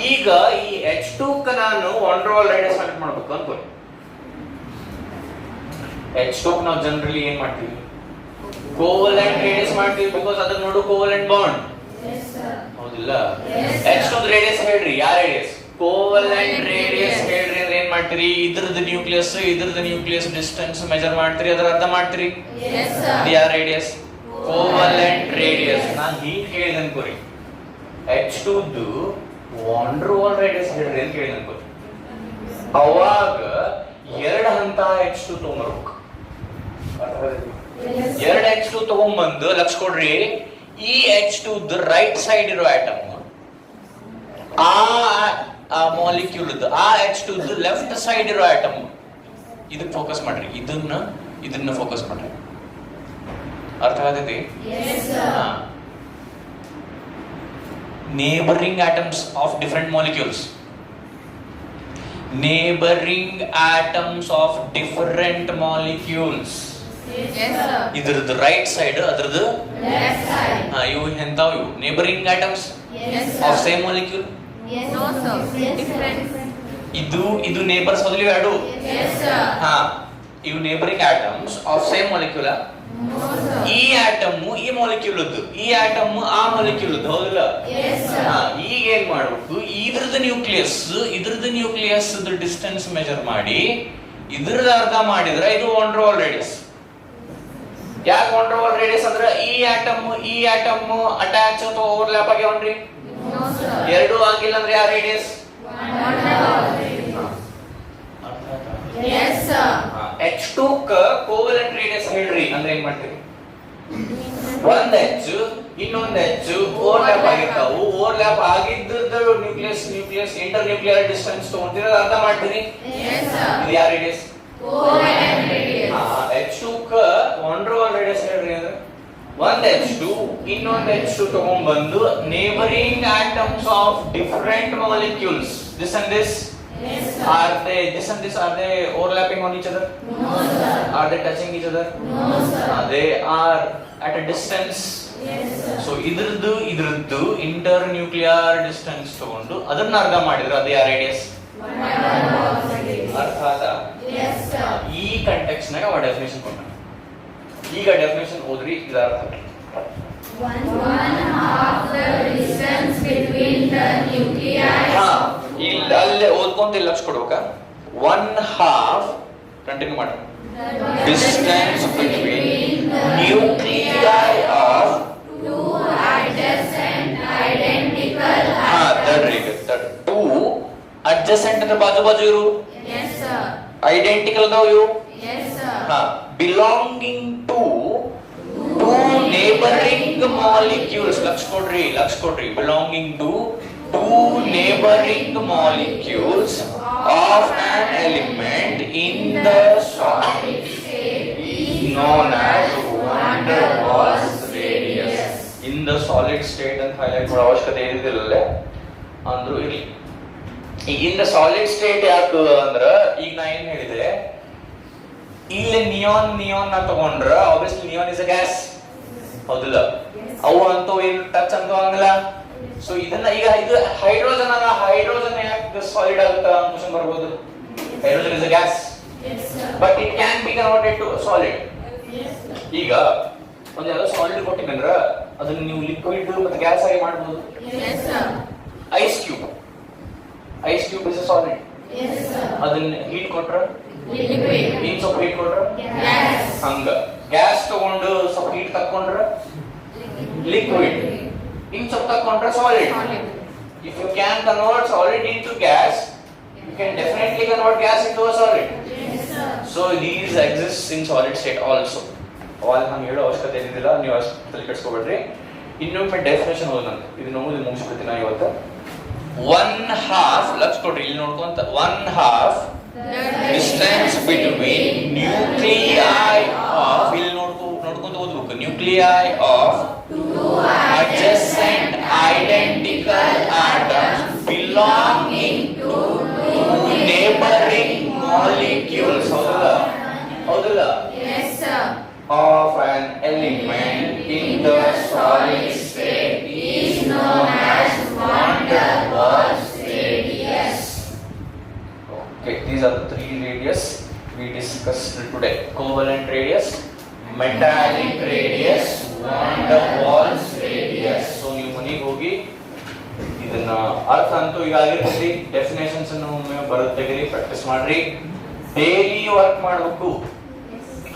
ಈಗ ಈ H2 ಕ ನಾನು ವಾಂಡರ್ವಾಲ್ ರೇಡಿಯಸ್ ಕನೆಕ್ಟ್ ಮಾಡ್ಬೇಕು ಅನ್ಕೊಳ್ಳಿ. H2 ನಾವು ಜನರಲಿ ಏನ್ ಮಾಡ್ತೀವಿ, ಕೋವಲೆಂಟ್ ರೇಡಿಯಸ್ ಮಾಡ್ತೀವಿ, ಬಿಕಾಸ್ ಅದನ್ನ ನೋಡು ಕೋವಲೆಂಟ್ ಬಾಂಡ್. ಹೌದಿಲ್ಲ? H2 ರೇಡಿಯಸ್ ಹೇಳ್ರಿ, ಯಾವ ರೇಡಿಯಸ್? ಕೋವಲೆಂಟ್ ರೇಡಿಯಸ್ ಹೇಳ್ರಿ ಅಂದ್ರೆ ಏನ್ ಮಾಡ್ತೀರಿ, ಇದ್ರದ್ದು ನ್ಯೂಕ್ಲಿಯಸ್ ಡಿಸ್ಟೆನ್ಸ್ ಮೆಜರ್ ಮಾಡ್ತೀರಿ, ಅದರ ಅರ್ಧ ಮಾಡ್ತೀರಿ. ಯಾವ ರೇಡಿಯಸ್? Covalent radius. ನಾನು ಹೀಗೆ ಕೇಳಿದೆ ಅನ್ಕೋರಿ, H2 ವಾಂಡರ್ವಾಲ್ ರೇಡಿಯಸ್ ಹೇಳ್ರಿ ಅಂತ ಕೇಳಿದೆ ಅನ್ಕೋರಿ. ಅವಾಗ ಎರಡು ಹಂತ H2 ತಗೊಂಡ್ಬರ್ಬೇಕು. ಎರಡು H2 ತಗೊಂಡ್ಬಂದು ಲಕ್ಷ ಕೊಡ್ರಿ, ಈ H2 ರೈಟ್ ಸೈಡ್ ಇರೋ ಆಟಮ್ ಆ ಮಾಲಿಕ್ಯೂಲ್ ಆ H2 ಲೆಫ್ಟ್ ಸೈಡ್ ಇರೋ ಆಟಮ್ ಇದಕ್ಕೆ ಫೋಕಸ್ ಮಾಡ್ರಿ, ಇದನ್ನ ಫೋಕಸ್ ಮಾಡ್ರಿ. ಅರ್ಥ ಆಗತೈತಿ? Neighbouring atoms of different molecules, neighbouring atoms of different molecules. ಇದ್ರದ್ದು ರೈಟ್ ಸೈಡ್, ಅದ್ರದ್ದು ಲೆಫ್ಟ್ ಸೈಡ್. ಇವು ಎಂತಾವ್? ಇವು neighbouring atoms of same molecule. ಇದು ನೇಬರ್ಸ್ ಹೌದಿಲ್ಲ ಎರಡು? ಇವು neighbouring atoms of same molecule. ಈ ಆಟಮ್ ಈ ಮಾಲಿಕ್ಯೂಲ್, ಈ ಆಟಮ್ ಆ ಮಾಲಿಕ್ಯೂಲ್, ಹೌದಿಲ್ಲ? ಈಗ ಏನ್ ಮಾಡ್ಬೇಕು, ಇದ್ರದ್ದು ನ್ಯೂಕ್ಲಿಯಸ್ ಡಿಸ್ಟೆನ್ಸ್ ಮೆಜರ್ ಮಾಡಿ ಇದ್ರದ್ದು ಅರ್ಧ ಮಾಡಿದ್ರೆ ಇದು ವಾಂಡರ್ವಾಲ್ ರೇಡಿಯಸ್. ಯಾಕೆ ವಾಂಡರ್ವಾಲ್ ರೇಡಿಯಸ್ ಅಂದ್ರೆ ಈ ಆಟಮ್ ಅಟ್ಯಾಚ್ ಅಥವಾ ಓವರ್ಲ್ಯಾಪ್ ಆಗ್ಯಾವನ್ರಿ? ಎರಡು ಆಗಿಲ್ಲ ಅಂದ್ರೆ ಯಾವ ರೇಡಿಯಸ್? H2 ಕ ಕೋವಲೆಂಟ್ ರೇಡಿಯಸ್ ಹೇಳ್ರಿ ಅಂದ್ರೆ ಏನ್ ಮಾಡ್ತೀರಿ, ಒಂದ್ H ಇನ್ನೊಂದ್ H ಓವರ್ಲ್ಯಾಪ್ ಆಗಿರ್ತಾವು. ಓವರ್ಲ್ಯಾಪ್ ಆಗಿದ್ದದ್ದು ನ್ಯೂಕ್ಲಿಯಸ್ ಇಂಟರ್ ನ್ಯೂಕ್ಲಿಯರ್ ಡಿಸ್ಟೆನ್ಸ್ ತಗೊಂತೀರ, ಅರ್ಥ ಮಾಡ್ತೀರಿ. ಇದು ಯಾವ ರೇಡಿಯಸ್? H2 ಕ ವಾಂಡರ್ವಾಲ್ ರೇಡಿಯಸ್ ಹೇಳ್ರಿ ಅಂದ್ರೆ ಒಂದ್ H2 ಇನ್ನೊಂದ್ H2 ತಗೊಂಡ್ಬಂದು neighbouring atoms of different molecules. This and this are they overlapping on each other? No sir. Are they touching each other? No sir. They are at a distance. Yes sir. So ಇದ್ರದ್ದು ಇಂಟರ್ ನ್ಯೂಕ್ಲಿಯರ್ ಡಿಸ್ಟೆನ್ಸ್ ತಗೊಂಡು ಅದನ್ನ ಅರ್ಧ ಮಾಡಿದ್ರೆ ಅದು ಯಾವ ರೇಡಿಯಸ್? ಅರ್ಥ ಆಯ್ತಾ? Yes sir. ಈ ಕಾಂಟೆಕ್ಸ್ಟ್ ನಾಗ ಅವ ಡೆಫಿನೇಷನ್ ಕೊಟ್ಟ. ಈಗ ಡೆಫಿನೇಷನ್ ಓದ್ರಿ, ಇದು ಅರ್ಥ ಆಗ್ತದೆ. 1/2 the distance between the nuclei. ಇಲ್ಲಿ ಅಲ್ಲೇ ಓದ್ಕೊಂತ ಲಕ್ಷ ಕೊಡ್ಬೇಕಾ? 1/2 ಕಂಟಿನ್ಯೂ ಮಾಡಿ. Distance between nuclei of two adjacent identical that two adjacent ಅಂದ್ರೆ ಬಾಜು ಇರು. Yes sir. Identical ಅದಾವ ಇವು. Yes sir. Belonging to two neighboring molecules. Lakh ಕೊಡ್ರಿ. Belonging to two neighboring molecules of an element in the solid state is known as van der Waals radius. In the solid state ಅಂತ ಹೈಲೈಟ್ ಮಾಡೋ ಅವಶ್ಯಕತೆ ಇರಲಿಲ್ಲ ಅಂದ್ರೂ ಇರ್ಲಿ. ಇನ್ ದ ಸಾಲಿಡ್ ಸ್ಟೇಟ್ ಯಾಕೆ ಅಂದ್ರ ಈಗ ನಾ ಏನ್ ಹೇಳಿದೆ, ಇಲ್ಲಿ ನಿಯಾನ್ ನ ತಗೊಂಡ್ರ obviously neon is a gas, ಹೌದಿಲ್ಲ? ಅವು ಅಂತೂ ಏನು ಟಚ್ ಅಂತೂ ಆಗಲ್ಲ. ಸೊ ಇದನ್ನ ಈಗ ಇದು ಹೈಡ್ರೋಜನ್ ಯಾಕೆ ಸಾಲಿಡ್ ಆಗುತ್ತಾ ಕ್ವಶನ್ ಬರ್ಬೋದು. Hydrogen is a gas, but it can be converted to solid. ಈಗ ಒಂದ್ ಯಾವ್ದೋ ಸಾಲಿಡ್ ಕೊಟ್ಟಿನಂದ್ರ ಅದನ್ನ ನೀವು ಲಿಕ್ವಿಡ್ ಮತ್ತೆ ಗ್ಯಾಸ್ ಆಗಿ ಮಾಡಬಹುದು. Ice cube is a solid. ಅದನ್ನ ಹೀಟ್ ಕೊಟ್ರ liquid. ಇನ್ ಸ್ವಲ್ಪ ಹೀಟ್ ಕೊಟ್ರ Gas. ಹಂಗ ಗ್ಯಾಸ್ ತಗೊಂಡು ಸ್ವಲ್ಪ ಹೀಟ್ ತಕೊಂಡ್ರ ಲಿಕ್ವಿಡ್ ಇನ್ ಸ್ವಲ್ಪ ತಕೊಂಡ್ರ solid if you can convert solid into gas you can definitely convert gas into a solid Yes, sir. so these exists in solid state also all ಹಂಗೆ ಹೇಳೋ ಅವಶ್ಯಕತೆ ಏನಿಲ್ಲ ನೀವು ಅಷ್ಟು ತಲೆ ಕೆಡಿಸ್ಕೊಬೇಡ್ರಿ ಇನ್ನೊಮ್ಮೆ ಡೆಫಿನೇಷನ್ ಓದೋಣ ಇದನ್ನ ಓದಿ ಮುಗಿಸ್ಬಿಡ್ತೀನಿ ನಾ ಇವತ್ತು 1/2 ಲಕ್ಷ ಕೊಡ್ರಿ ಇಲ್ಲಿ ನೋಡ್ಕೊಂತ 1/2 distance between nuclei of ಇಲ್ಲಿ ನೋಡ್ಕೊಂತ ಓದ್ಬೇಕು nuclei of adjacent identical atoms belonging to neighboring molecules ಹೌದಲ್ಲ Yes, sir. of an element in the solid state is known as van der Waals radius. Okay, these are the three radius we discussed today. Covalent radius, metallic radius, van der Waals radius. So ನೀವು ಮನೆಗೆ ಹೋಗಿ ಇದನ್ನ ಅರ್ಥ ಅಂತೂ ಈಗಾಗಿರ್ತದೆ ಡೆಫಿನೇಷನ್ಸ್ ಅನ್ನು ಒಮ್ಮೆ ಬರುತ್ತೆ ತೆಗೀರಿ ಪ್ರಾಕ್ಟೀಸ್ ಮಾಡ್ರಿ ಡೈಲಿ ವರ್ಕ್ ಮಾಡಬೇಕು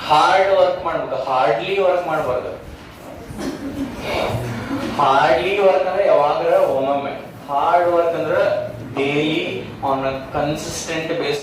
ಹಾರ್ಡ್ ವರ್ಕ್ ಮಾಡ್ಬೇಕು ಹಾರ್ಡ್ಲಿ ವರ್ಕ್ ಮಾಡಬಾರ್ದು ಹಾರ್ಡ್ಲಿ ವರ್ಕ್ ಅಂದ್ರೆ ಯಾವಾಗರ ಒಮ್ಮೊಮ್ಮೆ ಹಾರ್ಡ್ ವರ್ಕ್ ಅಂದ್ರೆ daily on a consistent base